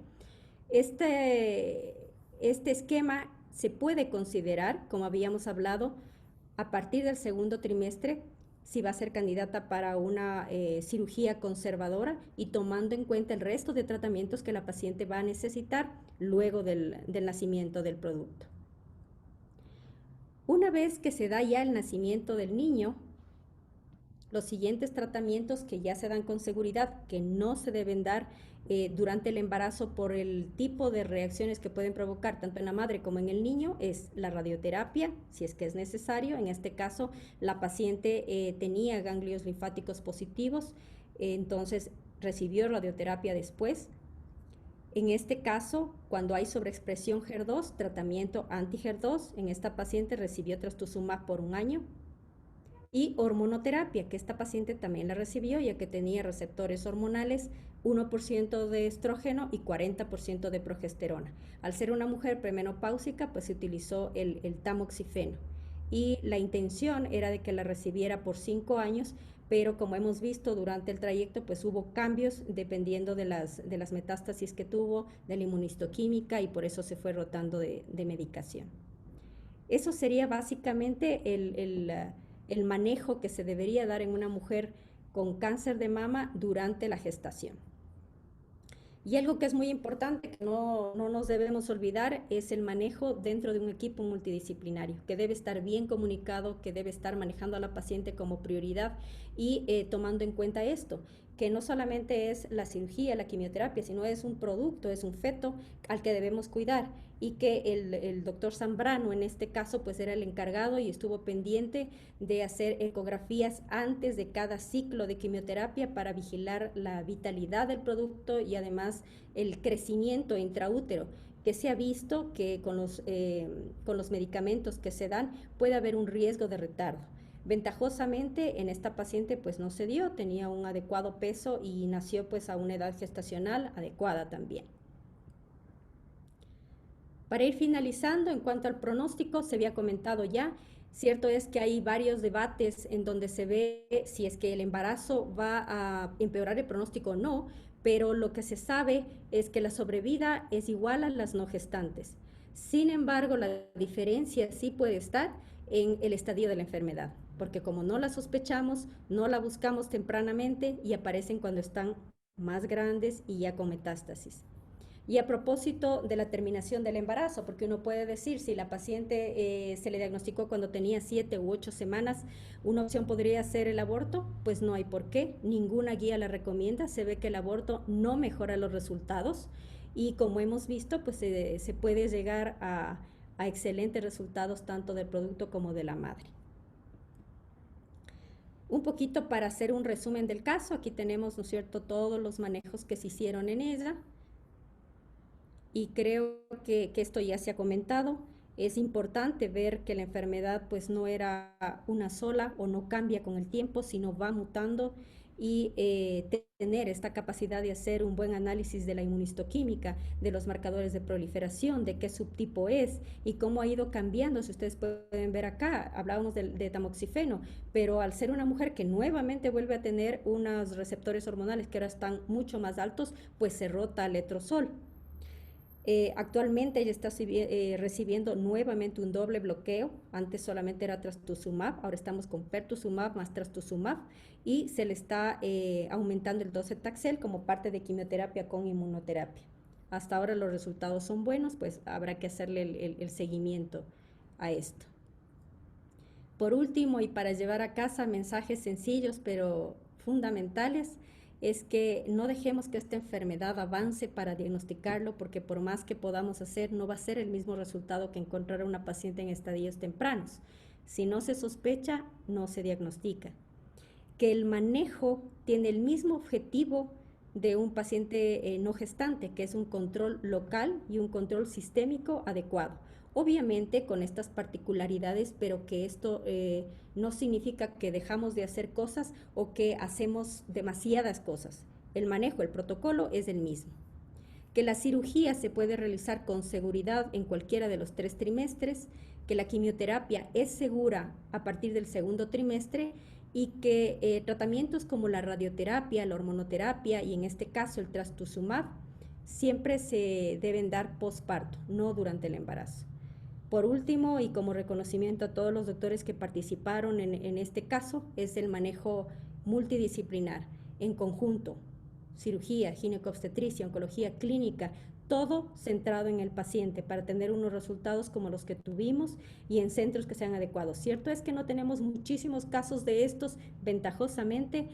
Este esquema se puede considerar, como habíamos hablado, a partir del segundo trimestre, si va a ser candidata para una cirugía conservadora y tomando en cuenta el resto de tratamientos que la paciente va a necesitar luego del nacimiento del producto. Una vez que se da ya el nacimiento del niño, los siguientes tratamientos que ya se dan con seguridad, que no se deben dar durante el embarazo por el tipo de reacciones que pueden provocar tanto en la madre como en el niño, es la radioterapia, si es que es necesario. En este caso, la paciente tenía ganglios linfáticos positivos, entonces recibió radioterapia después. En este caso, cuando hay sobreexpresión HER2, tratamiento anti-HER2, en esta paciente recibió trastuzumab por 1 año. Y hormonoterapia, que esta paciente también la recibió, ya que tenía receptores hormonales, 1% de estrógeno y 40% de progesterona. Al ser una mujer premenopáusica, pues se utilizó el tamoxifeno. Y la intención era de que la recibiera por 5 años, pero como hemos visto durante el trayecto, pues hubo cambios dependiendo de las metástasis que tuvo, de la inmunistoquímica, y por eso se fue rotando de medicación. Eso sería básicamente el manejo que se debería dar en una mujer con cáncer de mama durante la gestación. Y algo que es muy importante, que no nos debemos olvidar, es el manejo dentro de un equipo multidisciplinario, que debe estar bien comunicado, que debe estar manejando a la paciente como prioridad y tomando en cuenta esto, que no solamente es la cirugía, la quimioterapia, sino es un producto, es un feto al que debemos cuidar, y que el doctor Zambrano en este caso pues era el encargado y estuvo pendiente de hacer ecografías antes de cada ciclo de quimioterapia para vigilar la vitalidad del producto y además el crecimiento intraútero, que se ha visto que con los medicamentos que se dan puede haber un riesgo de retardo. Ventajosamente en esta paciente pues no se dio, tenía un adecuado peso y nació pues a una edad gestacional adecuada también. Para ir finalizando, en cuanto al pronóstico, se había comentado ya, cierto es que hay varios debates en donde se ve si es que el embarazo va a empeorar el pronóstico o no, pero lo que se sabe es que la sobrevida es igual a las no gestantes. Sin embargo, la diferencia sí puede estar en el estadio de la enfermedad, porque como no la sospechamos, no la buscamos tempranamente y aparecen cuando están más grandes y ya con metástasis. Y a propósito de la terminación del embarazo, porque uno puede decir, si la paciente se le diagnosticó cuando tenía 7 u 8 semanas, una opción podría ser el aborto, pues no hay por qué, ninguna guía la recomienda, se ve que el aborto no mejora los resultados y como hemos visto, pues se puede llegar a excelentes resultados tanto del producto como de la madre. Un poquito para hacer un resumen del caso, aquí tenemos, ¿no es cierto?, todos los manejos que se hicieron en ella. Y creo que esto ya se ha comentado. Es importante ver que la enfermedad pues no era una sola o no cambia con el tiempo, sino va mutando y tener esta capacidad de hacer un buen análisis de la inmunistoquímica, de los marcadores de proliferación, de qué subtipo es y cómo ha ido cambiando. Si ustedes pueden ver acá, hablábamos de tamoxifeno, pero al ser una mujer que nuevamente vuelve a tener unos receptores hormonales que ahora están mucho más altos, pues se rota letrozol. Actualmente ella está recibiendo nuevamente un doble bloqueo. Antes solamente era trastuzumab, ahora estamos con pertuzumab más trastuzumab y se le está aumentando el docetaxel como parte de quimioterapia con inmunoterapia. Hasta ahora los resultados son buenos, pues habrá que hacerle el seguimiento a esto. Por último, y para llevar a casa mensajes sencillos pero fundamentales, es que no dejemos que esta enfermedad avance para diagnosticarlo, porque por más que podamos hacer, no va a ser el mismo resultado que encontrar a una paciente en estadios tempranos. Si no se sospecha, no se diagnostica. Que el manejo tiene el mismo objetivo de un paciente no gestante, que es un control local y un control sistémico adecuado. Obviamente con estas particularidades, pero que esto no significa que dejamos de hacer cosas o que hacemos demasiadas cosas. El manejo, el protocolo es el mismo. Que la cirugía se puede realizar con seguridad en cualquiera de los 3 trimestres, que la quimioterapia es segura a partir del 2º trimestre y que tratamientos como la radioterapia, la hormonoterapia y en este caso el trastuzumab siempre se deben dar postparto, no durante el embarazo. Por último, y como reconocimiento a todos los doctores que participaron en este caso, es el manejo multidisciplinar, en conjunto, cirugía, ginecobstetricia, oncología clínica, todo centrado en el paciente para tener unos resultados como los que tuvimos y en centros que sean adecuados. Cierto es que no tenemos muchísimos casos de estos, ventajosamente,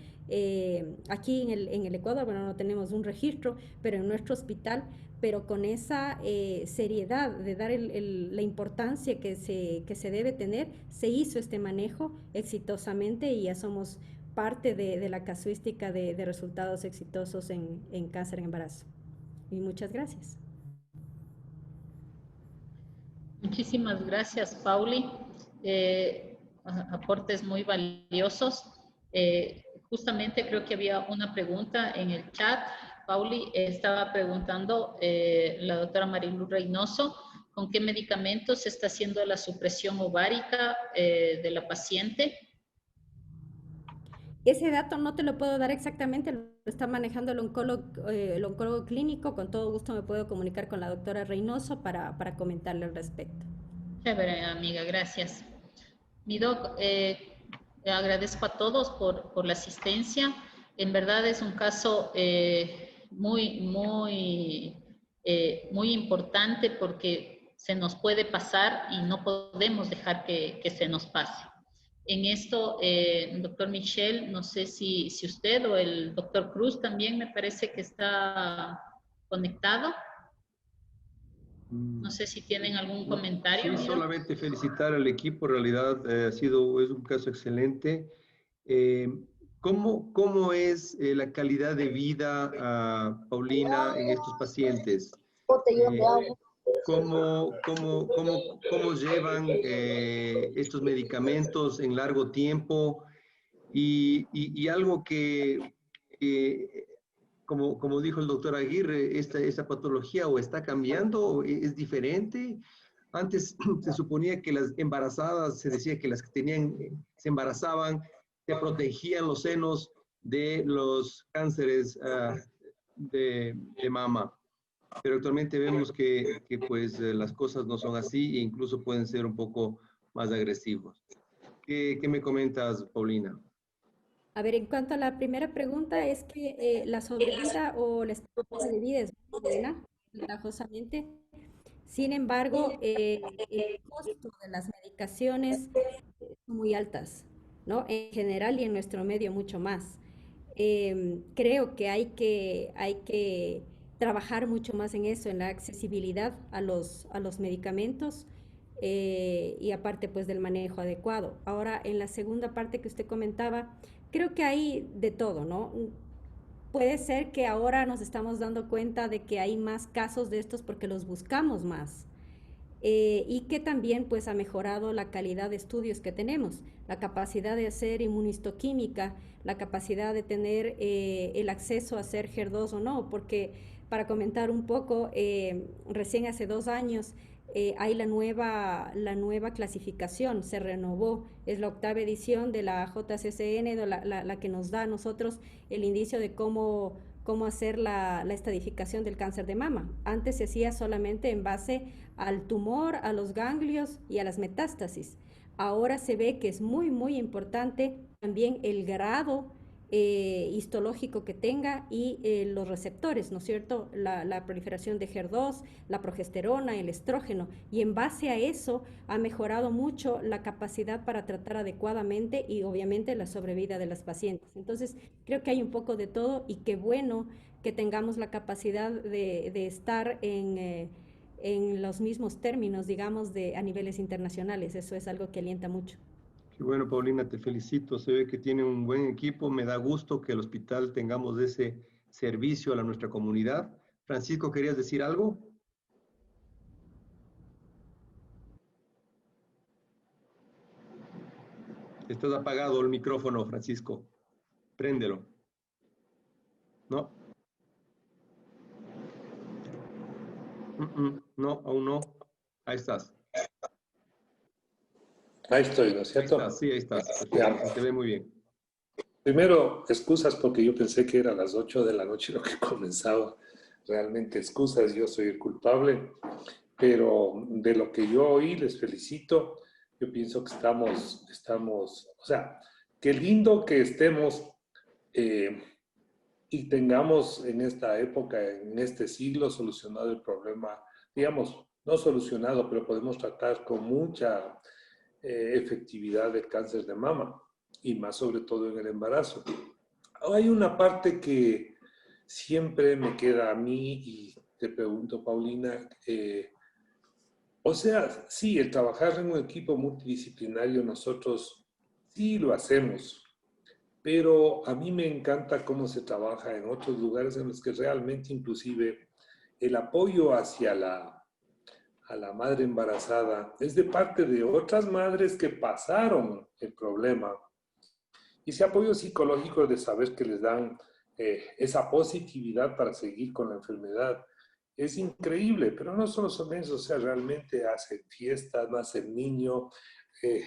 aquí en el Ecuador, bueno, no tenemos un registro, pero en nuestro hospital, pero con esa seriedad de dar la importancia que se debe tener, se hizo este manejo exitosamente y ya somos parte de la casuística de resultados exitosos en cáncer en embarazo. Y muchas gracias. Muchísimas gracias, Pauli. Aportes muy valiosos. Justamente creo que había una pregunta en el chat. Pauli estaba preguntando, la doctora Marilu Reynoso, ¿con qué medicamentos se está haciendo la supresión ovárica de la paciente? Ese dato no te lo puedo dar exactamente, lo está manejando el oncólogo clínico. Con todo gusto me puedo comunicar con la doctora Reynoso para comentarle al respecto. Chévere, amiga, gracias. Mi doc, agradezco a todos por la asistencia. En verdad es un caso muy importante porque se nos puede pasar y no podemos dejar que se nos pase. En esto, doctor Michel, no sé si usted o el doctor Cruz también me parece que está conectado. No sé si tienen algún comentario. Sí, solamente felicitar al equipo, en realidad es un caso excelente. ¿Cómo es la calidad de vida, Paulina, en estos pacientes? ¿Cómo llevan estos medicamentos en largo tiempo? Y algo que como dijo el doctor Aguirre, esta patología o está cambiando o es diferente. Antes se suponía que las embarazadas, se decía que las que se embarazaban, se protegían los senos de los cánceres de mama. Pero actualmente vemos que pues las cosas no son así e incluso pueden ser un poco más agresivos. ¿Qué me comentas, Paulina? A ver, en cuanto a la primera pregunta, es que la sobrevida o la esperanza de vida es muy buena, ventajosamente. Sin embargo, el costo de las medicaciones son muy altas, ¿no? En general y en nuestro medio mucho más. Creo que hay que trabajar mucho más en eso, en la accesibilidad a los medicamentos y aparte pues del manejo adecuado. Ahora, en la segunda parte que usted comentaba, creo que hay de todo, ¿no? Puede ser que ahora nos estamos dando cuenta de que hay más casos de estos porque los buscamos más. y que también pues ha mejorado la calidad de estudios que tenemos, la capacidad de hacer inmunistoquímica, la capacidad de tener el acceso a hacer HER2 o no, porque para comentar un poco, recién hace 2 años hay la nueva clasificación, se renovó, es la 8ª edición de la JCCN, la que nos da a nosotros el indicio de cómo hacer la estadificación del cáncer de mama. Antes se hacía solamente en base al tumor, a los ganglios y a las metástasis. Ahora se ve que es muy, muy importante también el grado histológico que tenga y los receptores, ¿no es cierto? La proliferación de HER2, la progesterona, el estrógeno, y en base a eso ha mejorado mucho la capacidad para tratar adecuadamente y obviamente la sobrevida de las pacientes. Entonces, creo que hay un poco de todo y qué bueno que tengamos la capacidad de estar en los mismos términos, digamos, a niveles internacionales. Eso es algo que alienta mucho. Qué bueno, Paulina, te felicito. Se ve que tiene un buen equipo. Me da gusto que el hospital tengamos ese servicio a nuestra comunidad. Francisco, ¿querías decir algo? Estás apagado el micrófono, Francisco. Préndelo. ¿No? No, aún no. Ahí estás. Ahí estoy, ¿no es cierto? Ahí estás, sí, ahí estás. Perfecto. Se te ve muy bien. Primero, excusas porque yo pensé que era a las 8 de la noche lo que comenzaba. Realmente excusas, yo soy el culpable. Pero de lo que yo oí, les felicito. Yo pienso que estamos, o sea, qué lindo que estemos y tengamos en esta época, en este siglo, solucionado el problema, digamos, no solucionado, pero podemos tratar con mucha efectividad del cáncer de mama y más sobre todo en el embarazo. Hay una parte que siempre me queda a mí y te pregunto, Paulina, o sea, sí, el trabajar en un equipo multidisciplinario nosotros sí lo hacemos, pero a mí me encanta cómo se trabaja en otros lugares en los que realmente inclusive el apoyo hacia a la madre embarazada es de parte de otras madres que pasaron el problema. Y ese apoyo psicológico de saber que les dan esa positividad para seguir con la enfermedad es increíble, pero no solo son eso, o sea, realmente hacen fiestas, nace el niño,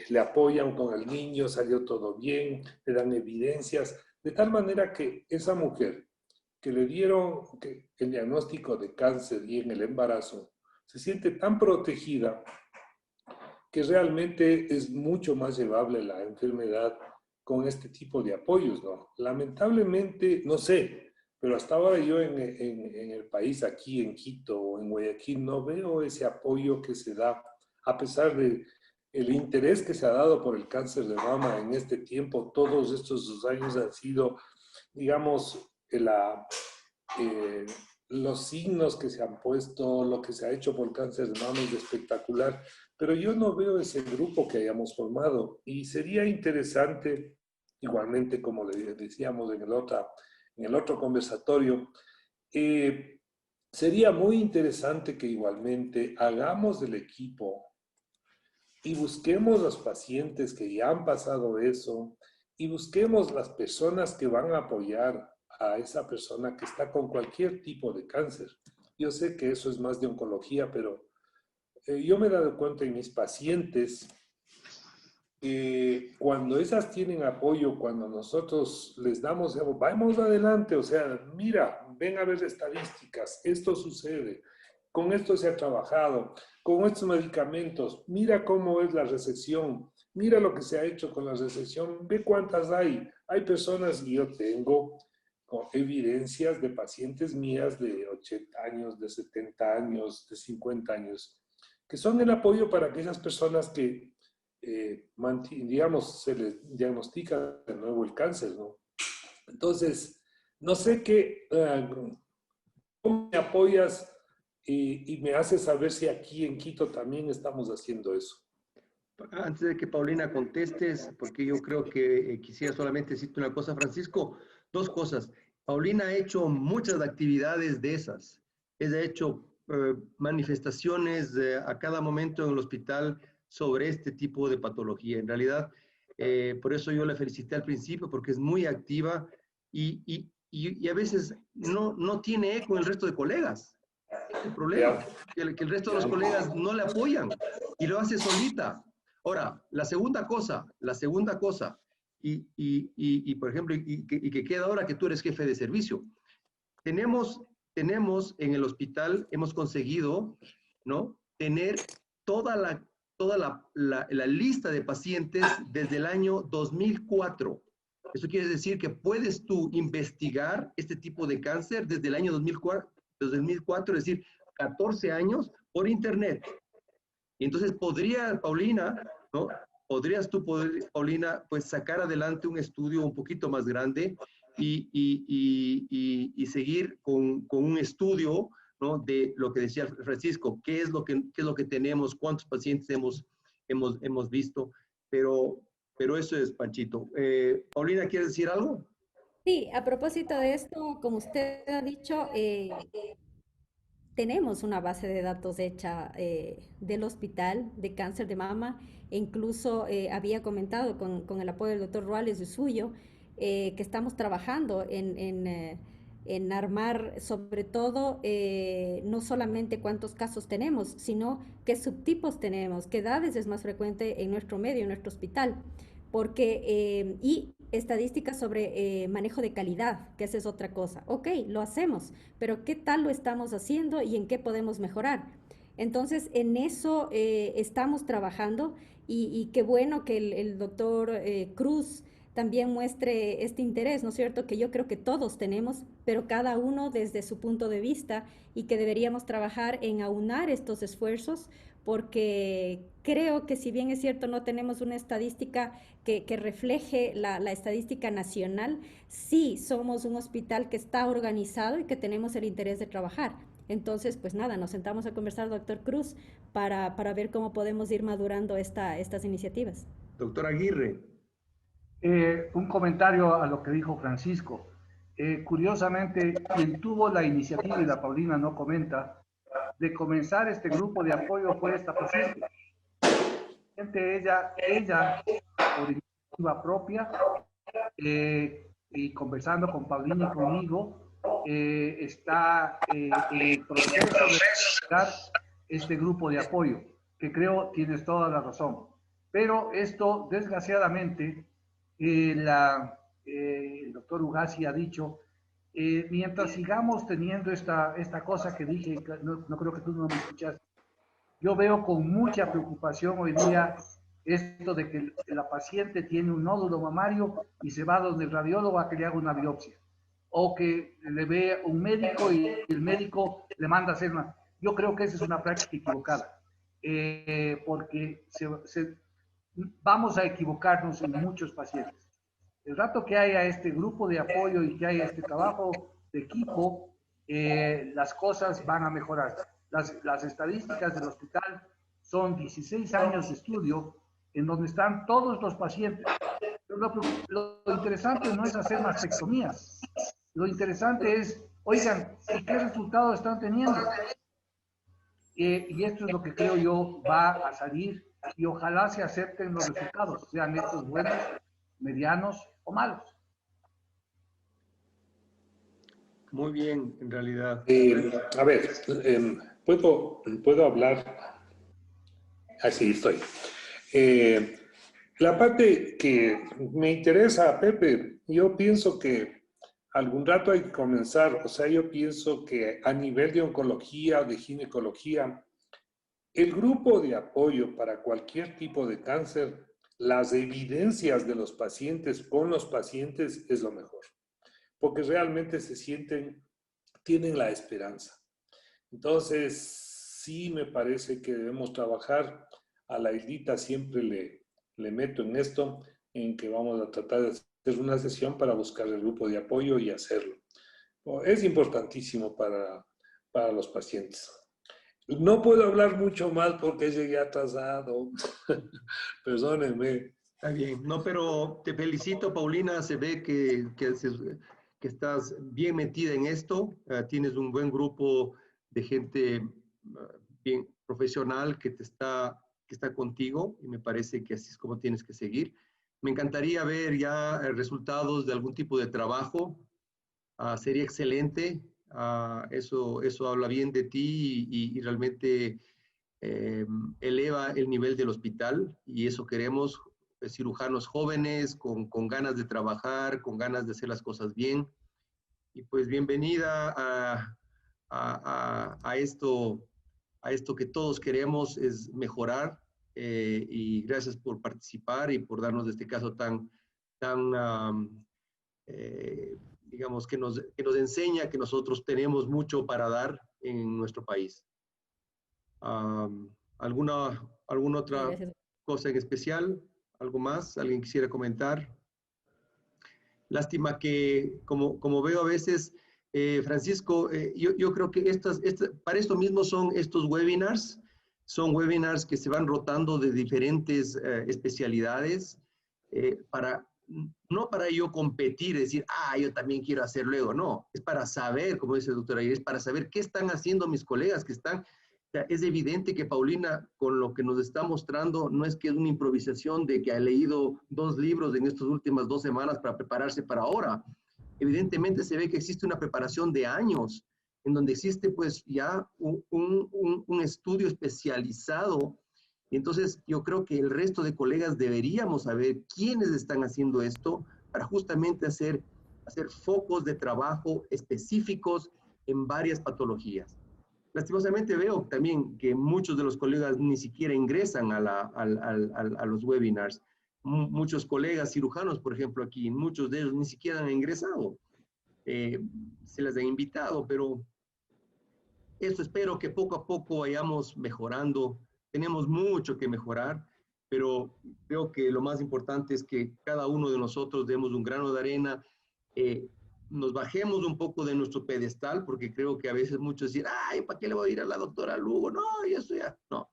le apoyan con el niño, salió todo bien, le dan evidencias, de tal manera que esa mujer que le dieron el diagnóstico de cáncer y en el embarazo, se siente tan protegida que realmente es mucho más llevable la enfermedad con este tipo de apoyos, ¿no? Lamentablemente, no sé, pero hasta ahora yo en el país, aquí en Quito o en Guayaquil, no veo ese apoyo que se da, a pesar de el interés que se ha dado por el cáncer de mama en este tiempo. Todos estos 2 años han sido, digamos, los signos que se han puesto, lo que se ha hecho por cáncer de mama es espectacular, pero yo no veo ese grupo que hayamos formado y sería interesante, igualmente como le decíamos en el otro conversatorio, sería muy interesante que igualmente hagamos del equipo y busquemos los pacientes que ya han pasado eso y busquemos las personas que van a apoyar a esa persona que está con cualquier tipo de cáncer. Yo sé que eso es más de oncología, pero yo me he dado cuenta en mis pacientes que cuando esas tienen apoyo, cuando nosotros les damos, vamos adelante, o sea, mira, ven a ver estadísticas, esto sucede, con esto se ha trabajado, con estos medicamentos, mira cómo es la resección, mira lo que se ha hecho con la resección, ve cuántas hay. Hay personas, y yo tengo con evidencias de pacientes mías de 80 años, de 70 años, de 50 años, que son el apoyo para aquellas personas que, digamos, se les diagnostica de nuevo el cáncer, ¿no? Entonces, no sé cómo me apoyas y me haces saber si aquí en Quito también estamos haciendo eso. Antes de que Paulina contestes, porque yo creo que quisiera solamente decirte una cosa, Francisco, 2 cosas. Paulina ha hecho muchas actividades de esas. Ella ha hecho manifestaciones a cada momento en el hospital sobre este tipo de patología. En realidad, por eso yo la felicité al principio, porque es muy activa y a veces no tiene eco en el resto de colegas. Es el problema, que el resto de los colegas no le apoyan y lo hace solita. Ahora, la segunda cosa, y por ejemplo, que queda ahora que tú eres jefe de servicio. Tenemos en el hospital, hemos conseguido, ¿no?, tener toda la lista de pacientes desde el año 2004. Eso quiere decir que puedes tú investigar este tipo de cáncer desde el año 2004, es decir, 14 años por internet. Y entonces Paulina, ¿no?, podrías tú, Paulina, pues sacar adelante un estudio un poquito más grande y seguir con un estudio, ¿no?, de lo que decía Francisco, qué es lo que tenemos, cuántos pacientes hemos visto, pero eso es, Panchito. Paulina, ¿quieres decir algo? Sí, a propósito de esto, como usted ha dicho, tenemos una base de datos hecha del hospital de cáncer de mama e incluso había comentado con el apoyo del doctor Ruales de suyo que estamos trabajando en armar sobre todo no solamente cuántos casos tenemos, sino qué subtipos tenemos, qué edades es más frecuente en nuestro medio, en nuestro hospital, porque y estadísticas sobre manejo de calidad, que esa es otra cosa. Ok, lo hacemos, pero ¿qué tal lo estamos haciendo y en qué podemos mejorar? Entonces, en eso estamos trabajando y qué bueno que el doctor Cruz también muestre este interés, ¿no es cierto? Que yo creo que todos tenemos, pero cada uno desde su punto de vista y que deberíamos trabajar en aunar estos esfuerzos porque creo que si bien es cierto no tenemos una estadística que refleje la estadística nacional, sí somos un hospital que está organizado y que tenemos el interés de trabajar. Entonces, pues nada, nos sentamos a conversar, doctor Cruz, para ver cómo podemos ir madurando estas iniciativas. Doctor Aguirre. Un comentario a lo que dijo Francisco. Curiosamente, quien tuvo la iniciativa, y la Paulina no comenta, de comenzar este grupo de apoyo fue esta paciente. Ella por iniciativa propia, y conversando con Paulina y conmigo, está en el proceso de crear este grupo de apoyo, que creo tienes toda la razón. Pero esto, desgraciadamente, el doctor Ugasi ha dicho, mientras sigamos teniendo esta cosa que dije, no creo que tú no me escuchaste, yo veo con mucha preocupación hoy día esto de que la paciente tiene un nódulo mamario y se va donde el radiólogo a que le haga una biopsia, o que le ve un médico y el médico le manda a hacer una. Yo creo que esa es una práctica equivocada, porque vamos a equivocarnos en muchos pacientes. El rato que haya este grupo de apoyo y que haya este trabajo de equipo, las cosas van a mejorar. Las estadísticas del hospital son 16 años de estudio en donde están todos los pacientes. Lo interesante no es hacer mastectomías. Lo interesante es, oigan, ¿qué resultados están teniendo? Y esto es lo que creo yo va a salir y ojalá se acepten los resultados, sean estos buenos, medianos o malos. Muy bien, en realidad. A ver, ¿puedo hablar? Así estoy. La parte que me interesa, Pepe, yo pienso que algún rato hay que comenzar, o sea, yo pienso que a nivel de oncología o de ginecología, el grupo de apoyo para cualquier tipo de cáncer, las evidencias de los pacientes con los pacientes es lo mejor, porque realmente tienen la esperanza. Entonces, sí me parece que debemos trabajar. A la Islita siempre le meto en esto, en que vamos a tratar de hacer una sesión para buscar el grupo de apoyo y hacerlo. Es importantísimo para los pacientes. No puedo hablar mucho más porque llegué atrasado. Perdónenme. Está bien. No, pero te felicito, Paulina. Se ve que estás bien metida en esto. Tienes un buen grupo de gente bien profesional que está contigo, y me parece que así es como tienes que seguir. Me encantaría ver ya resultados de algún tipo de trabajo. Sería excelente. Eso habla bien de ti y realmente eleva el nivel del hospital, y eso queremos, cirujanos jóvenes con ganas de trabajar, con ganas de hacer las cosas bien. Y pues bienvenida a esto que todos queremos, es mejorar, y gracias por participar y por darnos este caso tan digamos, que nos enseña que nosotros tenemos mucho para dar en nuestro país. ¿Alguna otra Gracias. cosa en especial? ¿Algo más? ¿Alguien quisiera comentar? Lástima que, como veo a veces, Francisco, yo creo que para esto mismo son estos webinars. Son webinars que se van rotando de diferentes especialidades, no para yo competir, decir, yo también quiero hacer luego. No, es para saber, como dice el doctor Ayer, es para saber qué están haciendo mis colegas que están. O sea, es evidente que Paulina, con lo que nos está mostrando, no es que es una improvisación de que ha leído 2 libros en estas últimas 2 semanas para prepararse para ahora. Evidentemente se ve que existe una preparación de años, en donde existe pues ya un estudio especializado. Y entonces yo creo que el resto de colegas deberíamos saber quiénes están haciendo esto para justamente hacer focos de trabajo específicos en varias patologías. Lastimosamente veo también que muchos de los colegas ni siquiera ingresan a los webinars. Muchos colegas cirujanos, por ejemplo, aquí, muchos de ellos ni siquiera han ingresado. Se les ha invitado, pero eso espero que poco a poco vayamos mejorando. Tenemos mucho que mejorar, pero creo que lo más importante es que cada uno de nosotros demos un grano de arena, nos bajemos un poco de nuestro pedestal, porque creo que a veces muchos dicen, ¿para qué le voy a ir a la doctora Lugo? No, y eso ya, no.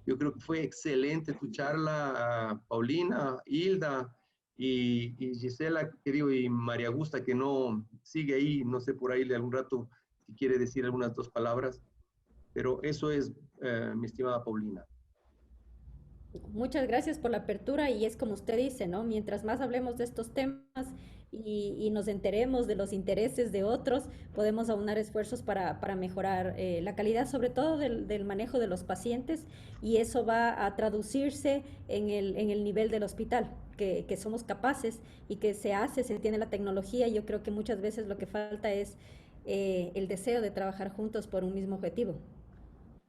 Yo creo que fue excelente tu charla, Paulina, Hilda y Gisela, y María Augusta, que no sigue ahí, no sé, por ahí de algún rato, si quiere decir algunas 2 palabras, pero eso es, mi estimada Paulina. Muchas gracias por la apertura y es como usted dice, ¿no? Mientras más hablemos de estos temas y nos enteremos de los intereses de otros, podemos aunar esfuerzos para mejorar la calidad, sobre todo del manejo de los pacientes, y eso va a traducirse en el nivel del hospital, que somos capaces y que se tiene la tecnología. Yo creo que muchas veces lo que falta es el deseo de trabajar juntos por un mismo objetivo.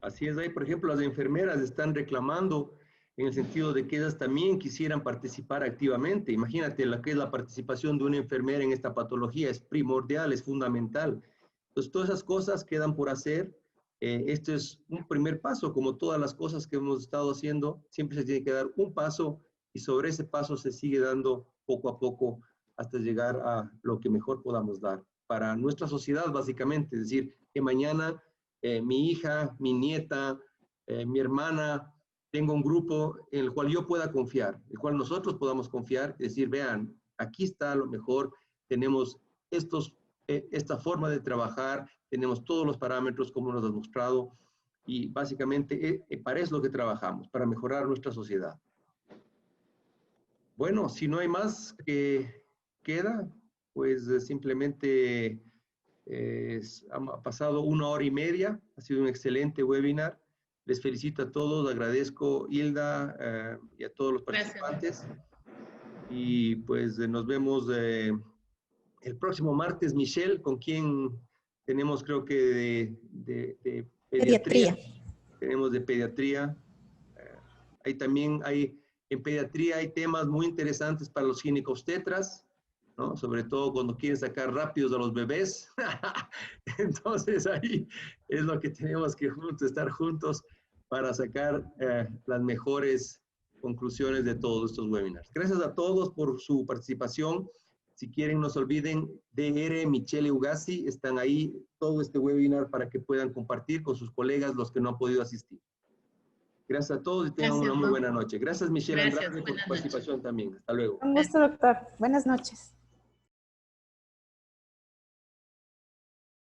Así es, ahí, por ejemplo, las enfermeras están reclamando en el sentido de que ellas también quisieran participar activamente. Imagínate lo que es la participación de una enfermera en esta patología, es primordial, es fundamental. Entonces, todas esas cosas quedan por hacer. Esto es un primer paso, como todas las cosas que hemos estado haciendo, siempre se tiene que dar un paso y sobre ese paso se sigue dando poco a poco hasta llegar a lo que mejor podamos dar para nuestra sociedad, básicamente. Es decir, que mañana mi hija, mi nieta, mi hermana, tenga un grupo en el cual yo pueda confiar, el cual nosotros podamos confiar, decir, vean, aquí está lo mejor, tenemos esta forma de trabajar, tenemos todos los parámetros como nos has mostrado, y básicamente para eso es lo que trabajamos, para mejorar nuestra sociedad. Bueno, si no hay más que queda, pues simplemente ha pasado 1 hora y media, ha sido un excelente webinar. Les felicito a todos, agradezco Hilda y a todos los participantes. Gracias. Y pues nos vemos el próximo martes, Michelle, con quien tenemos creo que de pediatría. Tenemos de pediatría. Ahí también en pediatría hay temas muy interesantes para los ginecobstetras, ¿no? Sobre todo cuando quieren sacar rápidos a los bebés. Entonces ahí es lo que tenemos que estar juntos para sacar las mejores conclusiones de todos estos webinars. Gracias a todos por su participación. Si quieren, no se olviden, DR, Michelle Ugasi, están ahí todo este webinar para que puedan compartir con sus colegas los que no han podido asistir. Gracias a todos y tengan una muy buena noche. Gracias, Michelle Andrade, por su participación también. Hasta luego. Un gusto, doctor. Buenas noches.